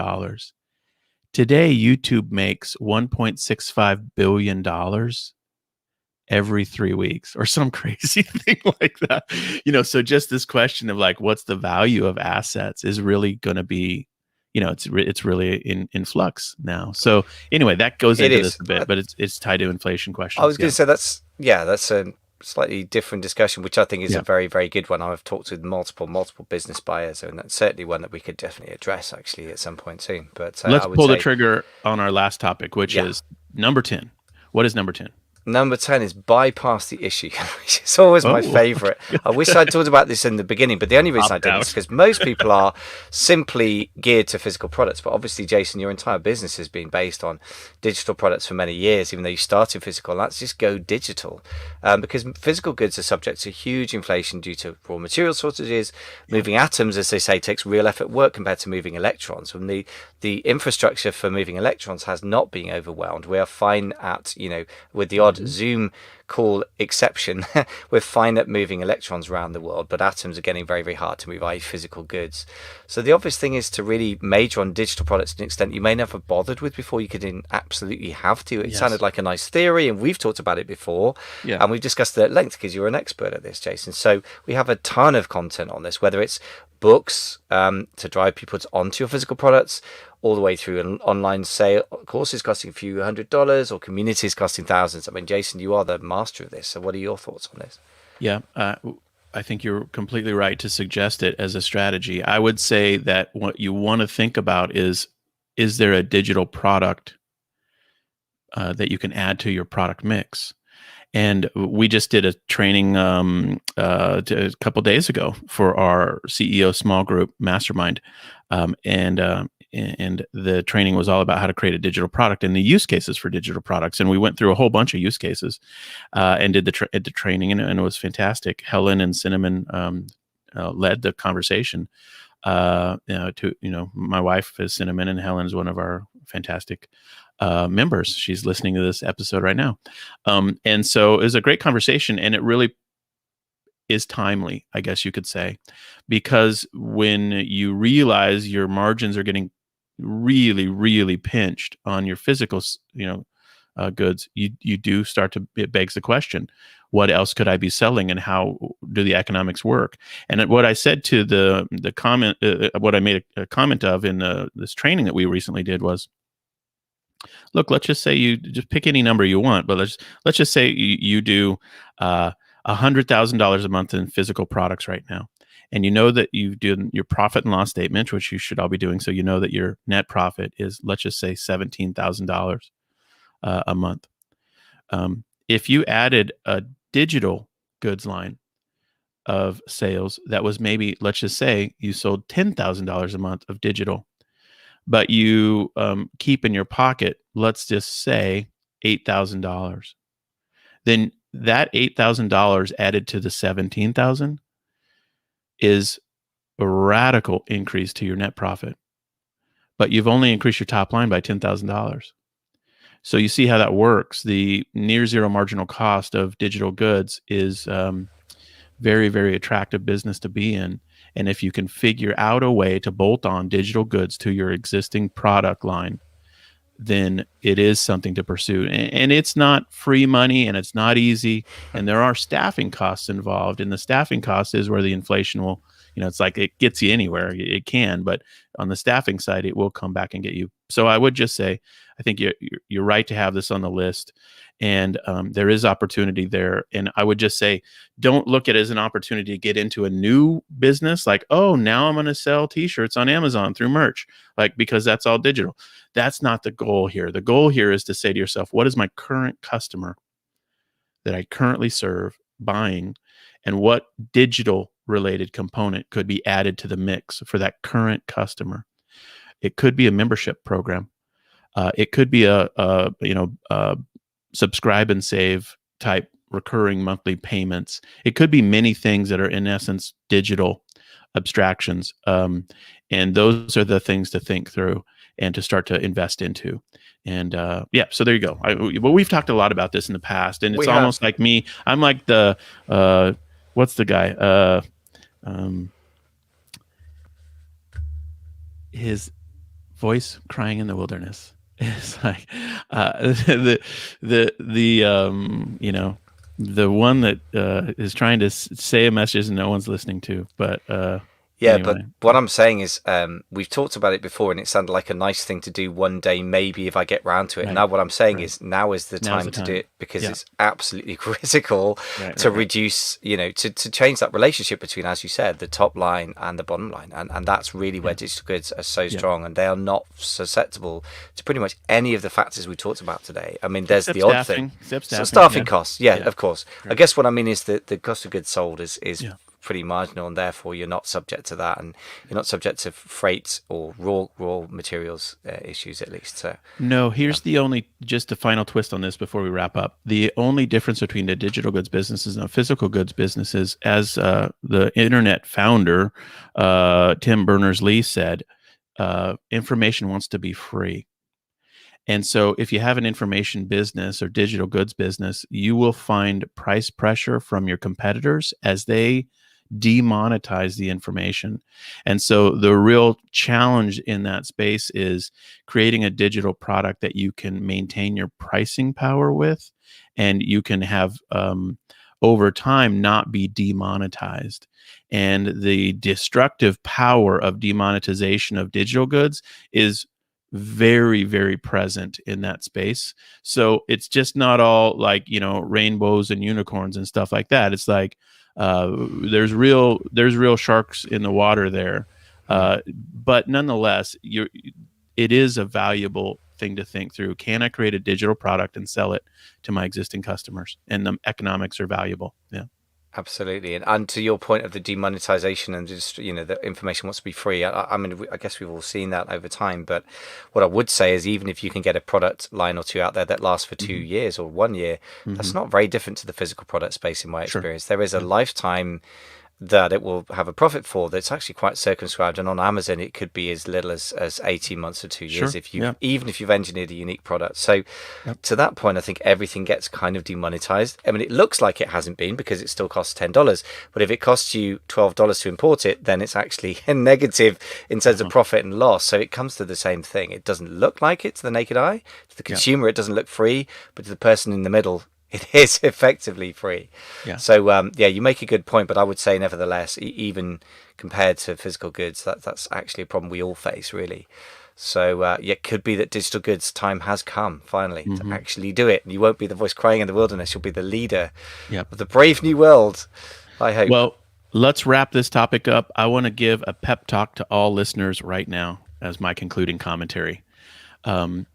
Today, YouTube makes $1.65 billion every 3 weeks or some crazy thing like that. So just this question of like, what's the value of assets is really going to be, it's really in flux now. So anyway, that goes It into is. this a bit, but it's tied to inflation I questions. was going to say that's a slightly different discussion, which I think is a very, very good one. I've talked with multiple business buyers, and that's certainly one that we could definitely address actually at some point soon. But Let's I would pull say the trigger on our last topic, which is number 10. What is number 10? number 10 is bypass the issue, which is always my favorite. I wish I'd talked about this in the beginning, but the only reason I didn't is because most people are simply geared to physical products. But obviously, Jason, your entire business has been based on digital products for many years, even though you started physical. Let's just go digital, because physical goods are subject to huge inflation due to raw material shortages. Moving atoms, as they say, takes real effort work compared to moving electrons. When the infrastructure for moving electrons has not been overwhelmed, we are fine at, with the odd Zoom call exception, we're fine at moving electrons around the world, but atoms are getting very, very hard to move, i.e. physical goods. So the obvious thing is to really major on digital products to an extent you may never have bothered with before. You could absolutely have to. It sounded like a nice theory, and we've talked about it before, and we've discussed it at length because you're an expert at this, Jason. So we have a ton of content on this, whether it's books to drive people onto your physical products, all the way through an online sale, courses costing a few $100s, or communities costing thousands. I mean, Jason, you are the master of this. So what are your thoughts on this? Yeah. I think you're completely right to suggest it as a strategy. I would say that what you want to think about is there a digital product that you can add to your product mix? And we just did a training a couple days ago for our CEO small group mastermind, um, and uh, and the training was all about how to create a digital product and the use cases for digital products. And we went through a whole bunch of use cases and did the training, and it was fantastic. Helen and Cinnamon led the conversation. My wife is Cinnamon, and Helen's one of our fantastic members. She's listening to this episode right now. And so it was a great conversation, and it really is timely, I guess you could say, because when you realize your margins are getting really, really pinched on your physical, goods, you do start to, it begs the question, what else could I be selling, and how do the economics work? And what I said to the comment, what I made a comment of in this training that we recently did was, look, let's just say you just pick any number you want, but let's just say you do $100,000 a month in physical products right now, and you know that you do your profit and loss statement, which you should all be doing. So you know that your net profit is, let's just say, $17,000 a month. If you added a digital goods line of sales that was maybe, let's just say, you sold $10,000 a month of digital, but you keep in your pocket, let's just say, $8,000, then that $8,000 added to the 17,000 is a radical increase to your net profit, but you've only increased your top line by $10,000. So you see how that works. The near zero marginal cost of digital goods is very, very attractive business to be in. And if you can figure out a way to bolt on digital goods to your existing product line, then it is something to pursue. And it's not free money, and it's not easy. And there are staffing costs involved. And the staffing cost is where the inflation will, it's like it gets you anywhere. It can, but on the staffing side, it will come back and get you. So I would just say, I think you're right to have this on the list. And there is opportunity there. And I would just say, don't look at it as an opportunity to get into a new business. Like, oh, now I'm going to sell t-shirts on Amazon through merch, like, because that's all digital. That's not the goal here. The goal here is to say to yourself, what is my current customer that I currently serve buying, and what digital related component could be added to the mix for that current customer? It could be a membership program. It could be a subscribe and save type recurring monthly payments. It could be many things that are in essence digital abstractions. And those are the things to think through and to start to invest into. And so there you go. We've talked a lot about this in the past, and it's almost like me. I'm like the what's the guy? His voice crying in the wilderness. It's like the one that is trying to say a message and no one's listening to. But yeah, anyway. But what I'm saying is, we've talked about it before, and it sounded like a nice thing to do one day, maybe if I get round to it. Right. Now, what I'm saying is, now is the time to do it, because it's absolutely critical to reduce, to change that relationship between, as you said, the top line and the bottom line, and that's really where digital goods are so strong, and they are not susceptible to pretty much any of the factors we talked about today. I mean, there's the odd thing, staffing costs, of course. Right. I guess what I mean is that the cost of goods sold is pretty marginal, and therefore you're not subject to that, and you're not subject to freight or raw materials issues, at least. So no, here's just the final twist on this before we wrap up. The only difference between the digital goods businesses and the physical goods businesses, as the internet founder Tim Berners-Lee said, information wants to be free. And so if you have an information business or digital goods business, you will find price pressure from your competitors as they demonetize the information. And so the real challenge in that space is creating a digital product that you can maintain your pricing power with, and you can have over time not be demonetized. And the destructive power of demonetization of digital goods is very, very present in that space. So it's just not all like, rainbows and unicorns and stuff like that. It's like, There's real sharks in the water there, Mm. but nonetheless, it is a valuable thing to think through. Can I create a digital product and sell it to my existing customers? And the economics are valuable. Yeah. Absolutely, and to your point of the demonetization and just the information wants to be free. I mean, I guess we've all seen that over time. But what I would say is, even if you can get a product line or two out there that lasts for two Hmm. years or 1 year, Hmm. that's not very different to the physical product space in my Sure. experience. There is a Yeah. lifetime that it will have a profit for that's actually quite circumscribed, and on Amazon it could be as little as 18 months or 2 years Sure. if you've Yeah. even if you've engineered a unique product. So Yep. to that point, I think everything gets kind of demonetized. I mean, it looks like it hasn't been because it still costs $10, but if it costs you $12 to import it, then it's actually a negative in terms of Uh-huh. profit and loss. So it comes to the same thing. It doesn't look like it to the naked eye. To the Yeah. consumer, it doesn't look free, but to the person in the middle, it is effectively free. Yeah. So yeah, you make a good point, but I would say nevertheless, even compared to physical goods, that's actually a problem we all face, really. So yeah, it could be that digital goods time has come finally to Hmm. actually do it. You won't be the voice crying in the wilderness. You'll be the leader Yep. of the brave new world. I hope. Well, let's wrap this topic up. I want to give a pep talk to all listeners right now as my concluding commentary. Um,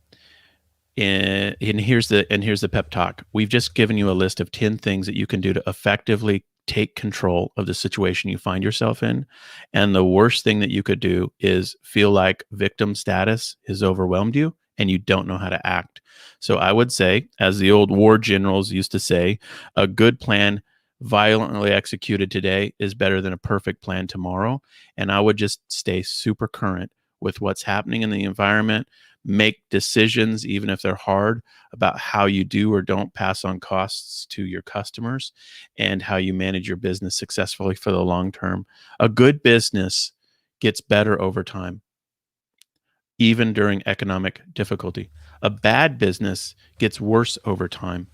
and here's the pep talk. We've just given you a list of 10 things that you can do to effectively take control of the situation you find yourself in. And the worst thing that you could do is feel like victim status has overwhelmed you and you don't know how to act. So I would say, as the old war generals used to say, a good plan violently executed today is better than a perfect plan tomorrow. And I would just stay super current with what's happening in the environment, make decisions, even if they're hard, about how you do or don't pass on costs to your customers and how you manage your business successfully for the long term. A good business gets better over time, even during economic difficulty. A bad business gets worse over time,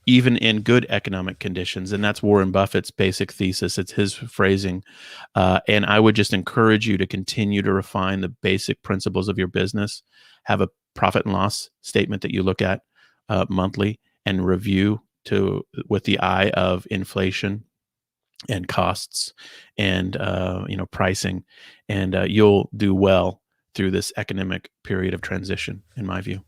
even in good economic conditions. And that's Warren Buffett's basic thesis. It's his phrasing. And I would just encourage you to continue to refine the basic principles of your business. Have a profit and loss statement that you look at monthly and review to with the eye of inflation and costs and pricing, and you'll do well through this economic period of transition, in my view.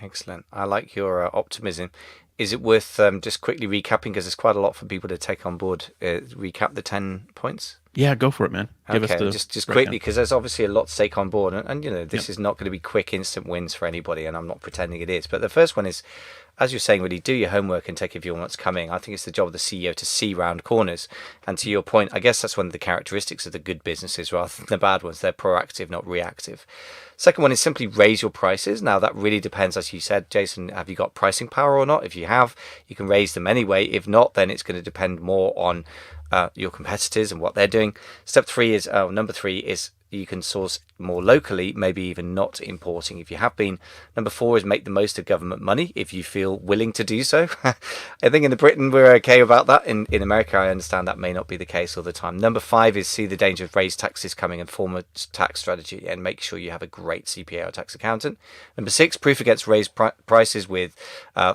Excellent. I like your optimism. Is it worth just quickly recapping because there's quite a lot for people to take on board? Recap the 10 points. Yeah, go for it, man. Give us Okay, the just quickly breakdown. because there's obviously a lot to take on board, and Yep. this is not going to be quick instant wins for anybody, and I'm not pretending it is. But the first one is, as you're saying, really do your homework and take a view on what's coming. I think it's the job of the CEO to see round corners, and to your point, I guess that's one of the characteristics of the good businesses rather than the bad ones. They're proactive, not reactive. Second one is simply raise your prices. Now that really depends, as you said, Jason. Have you got pricing power or not? If you have, you can raise them anyway. If not, then it's going to depend more on your competitors and what they're doing. Number three is you can source more locally, maybe even not importing if you have been. Number four is make the most of government money if you feel willing to do so. I think in Britain we're okay about that. In America, I understand that may not be the case all the time. Number five is see the danger of raised taxes coming and form a tax strategy and make sure you have a great CPA or tax accountant. Number six, proof against raised prices with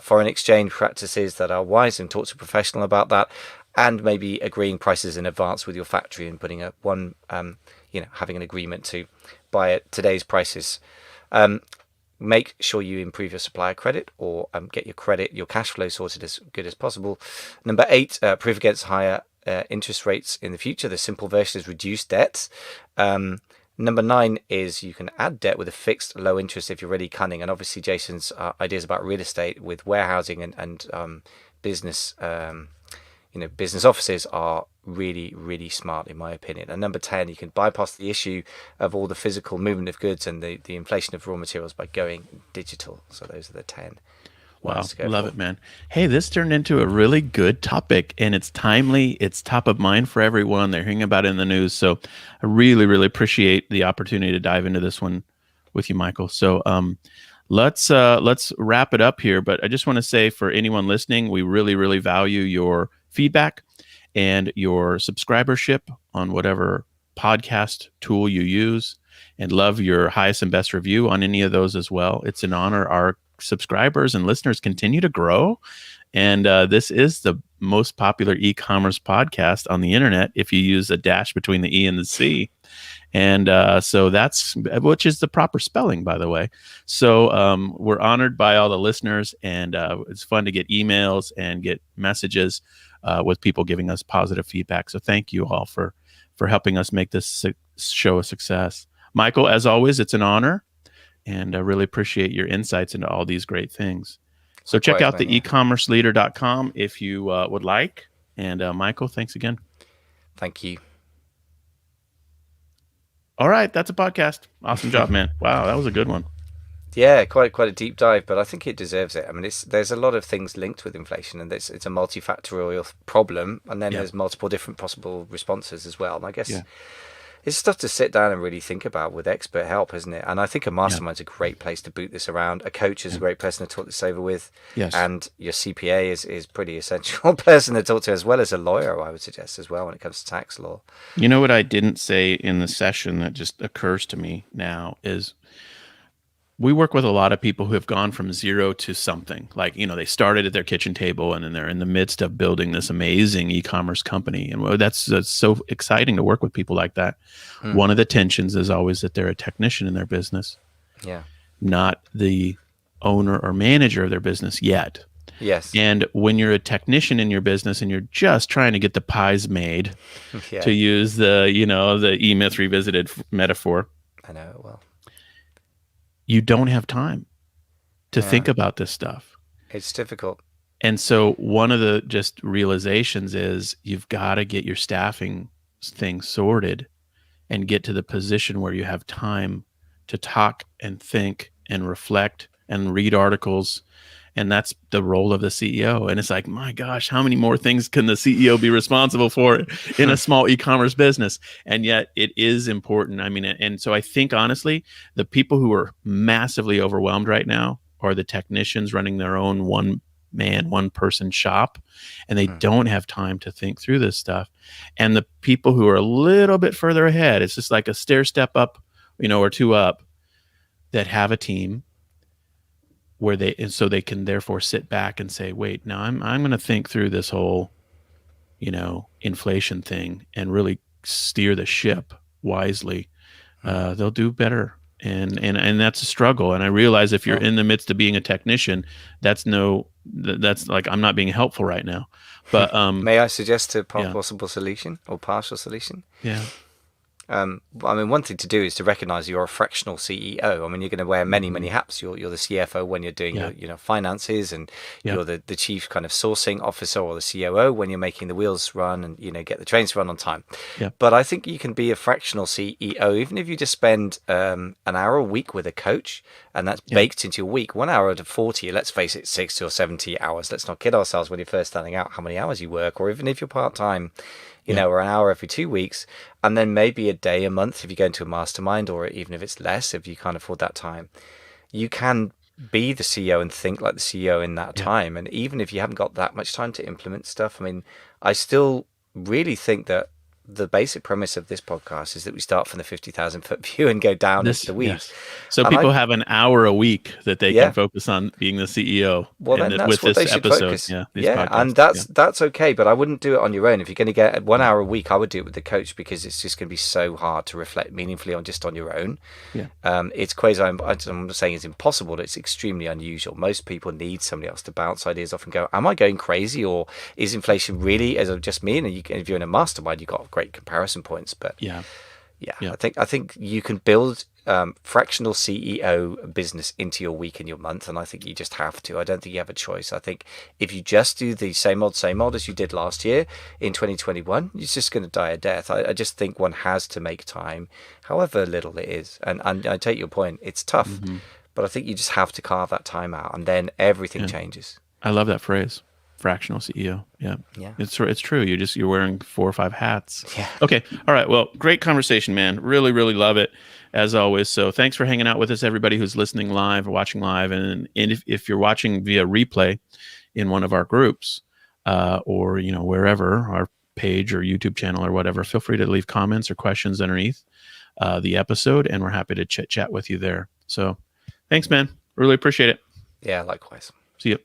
foreign exchange practices that are wise, and talk to a professional about that. And maybe agreeing prices in advance with your factory and putting having an agreement to buy at today's prices. Make sure you improve your supplier credit or get your cash flow sorted as good as possible. Number eight, proof against higher interest rates in the future. The simple version is reduce debt. Number nine is you can add debt with a fixed low interest if you're really cunning. And obviously Jason's ideas about real estate with warehousing and business business offices are really, really smart, in my opinion. And number 10, you can bypass the issue of all the physical movement of goods and the inflation of raw materials by going digital. So those are the 10 Wow, ones to go love for. it, man. Hey, this turned into a really good topic, and it's timely. It's top of mind for everyone. They're hearing about it in the news. So I really, really appreciate the opportunity to dive into this one with you, Michael. So let's wrap it up here. But I just want to say, for anyone listening, we really, really value your feedback and your subscribership on whatever podcast tool you use, and love your highest and best review on any of those as well. It's an honor. Our subscribers and listeners continue to grow, and this is the most popular e-commerce podcast on the internet if you use a dash between the E and the C. And so that's, which is the proper spelling, by the way. So we're honored by all the listeners, and it's fun to get emails and get messages with people giving us positive feedback. So thank you all for helping us make this show a success. Michael, as always, it's an honor, and I really appreciate your insights into all these great things. So check out the ecommerceleader.com if you would like. And Michael, thanks again. Thank you. All right, that's a podcast. Awesome job, man. Wow, that was a good one. Yeah, quite a deep dive, but I think it deserves it. I mean, there's a lot of things linked with inflation, and it's a multifactorial problem, and then there's multiple different possible responses as well. And I guess it's stuff to sit down and really think about with expert help, isn't it? And I think a mastermind's a great place to boot this around. A coach is a great person to talk this over with. Yes. And your CPA is pretty essential person to talk to, as well as a lawyer, I would suggest, as well, when it comes to tax law. You know what I didn't say in the session that just occurs to me now is we work with a lot of people who have gone from zero to something. Like, they started at their kitchen table, and then they're in the midst of building this amazing e-commerce company. And that's so exciting to work with people like that. One of the tensions is always that they're a technician in their business, not the owner or manager of their business yet. Yes. And when you're a technician in your business and you're just trying to get the pies made, to use the E-Myth Revisited metaphor, I know it well. You don't have time to think about this stuff. It's difficult. And so one of the just realizations is you've got to get your staffing thing sorted and get to the position where you have time to talk and think and reflect and read articles. And that's the role of the CEO. And it's like, my gosh, how many more things can the CEO be responsible for in a small e-commerce business? And yet it is important. I mean, and so I think, honestly, the people who are massively overwhelmed right now are the technicians running their own one-man, one-person shop, and they don't have time to think through this stuff. And the people who are a little bit further ahead, it's just like a stair step up, or two up, that have a team where they can therefore sit back and say, wait, now I'm going to think through this whole, inflation thing and really steer the ship wisely. They'll do better. And that's a struggle. And I realize if you're in the midst of being a technician, that's like, I'm not being helpful right now. But may I suggest a possible solution or partial solution? Yeah. I mean, one thing to do is to recognize you're a fractional CEO. I mean, you're going to wear many hats. You're the CFO when you're doing your finances, and you're the chief kind of sourcing officer or the COO when you're making the wheels run and get the trains run on time. But I think you can be a fractional CEO even if you just spend an hour a week with a coach, and that's baked into your week. 1 hour to 40. Let's face it, 60 or 70 hours. Let's not kid ourselves when you're first starting out how many hours you work, or even if you're part time. Or an hour every 2 weeks, and then maybe a day a month if you go into a mastermind, or even if it's less, if you can't afford that time. You can be the CEO and think like the CEO in that time. And even if you haven't got that much time to implement stuff, I mean, I still really think that the basic premise of this podcast is that we start from the 50,000 foot view and go down into the weeds. So and people have an hour a week that they can focus on being the CEO. Well, then that's what they should focus. And that's okay, but I wouldn't do it on your own. If you're going to get 1 hour a week, I would do it with the coach, because it's just going to be so hard to reflect meaningfully on your own. It's quasi. I'm not saying it's impossible, but it's extremely unusual. Most people need somebody else to bounce ideas off and go, am I going crazy, or is inflation really as of just me? And if you're in a mastermind, you've got great comparison points. But I think you can build fractional CEO business into your week and your month, and I think you just have to. I don't think you have a choice. I think if you just do the same old as you did last year in 2021, you're just going to die a death. I just think one has to make time, however little it is. And I take your point, it's tough, but I think you just have to carve that time out, and then everything changes. I love that phrase. Fractional CEO. Yeah. It's true. You're wearing 4 or 5 hats. Yeah. Okay. All right. Well, great conversation, man. Really, really love it, as always. So thanks for hanging out with us, everybody who's listening live or watching live. And if you're watching via replay in one of our groups, or, wherever, our page or YouTube channel or whatever, feel free to leave comments or questions underneath the episode, and we're happy to chit chat with you there. So thanks, man. Really appreciate it. Yeah, likewise. See you.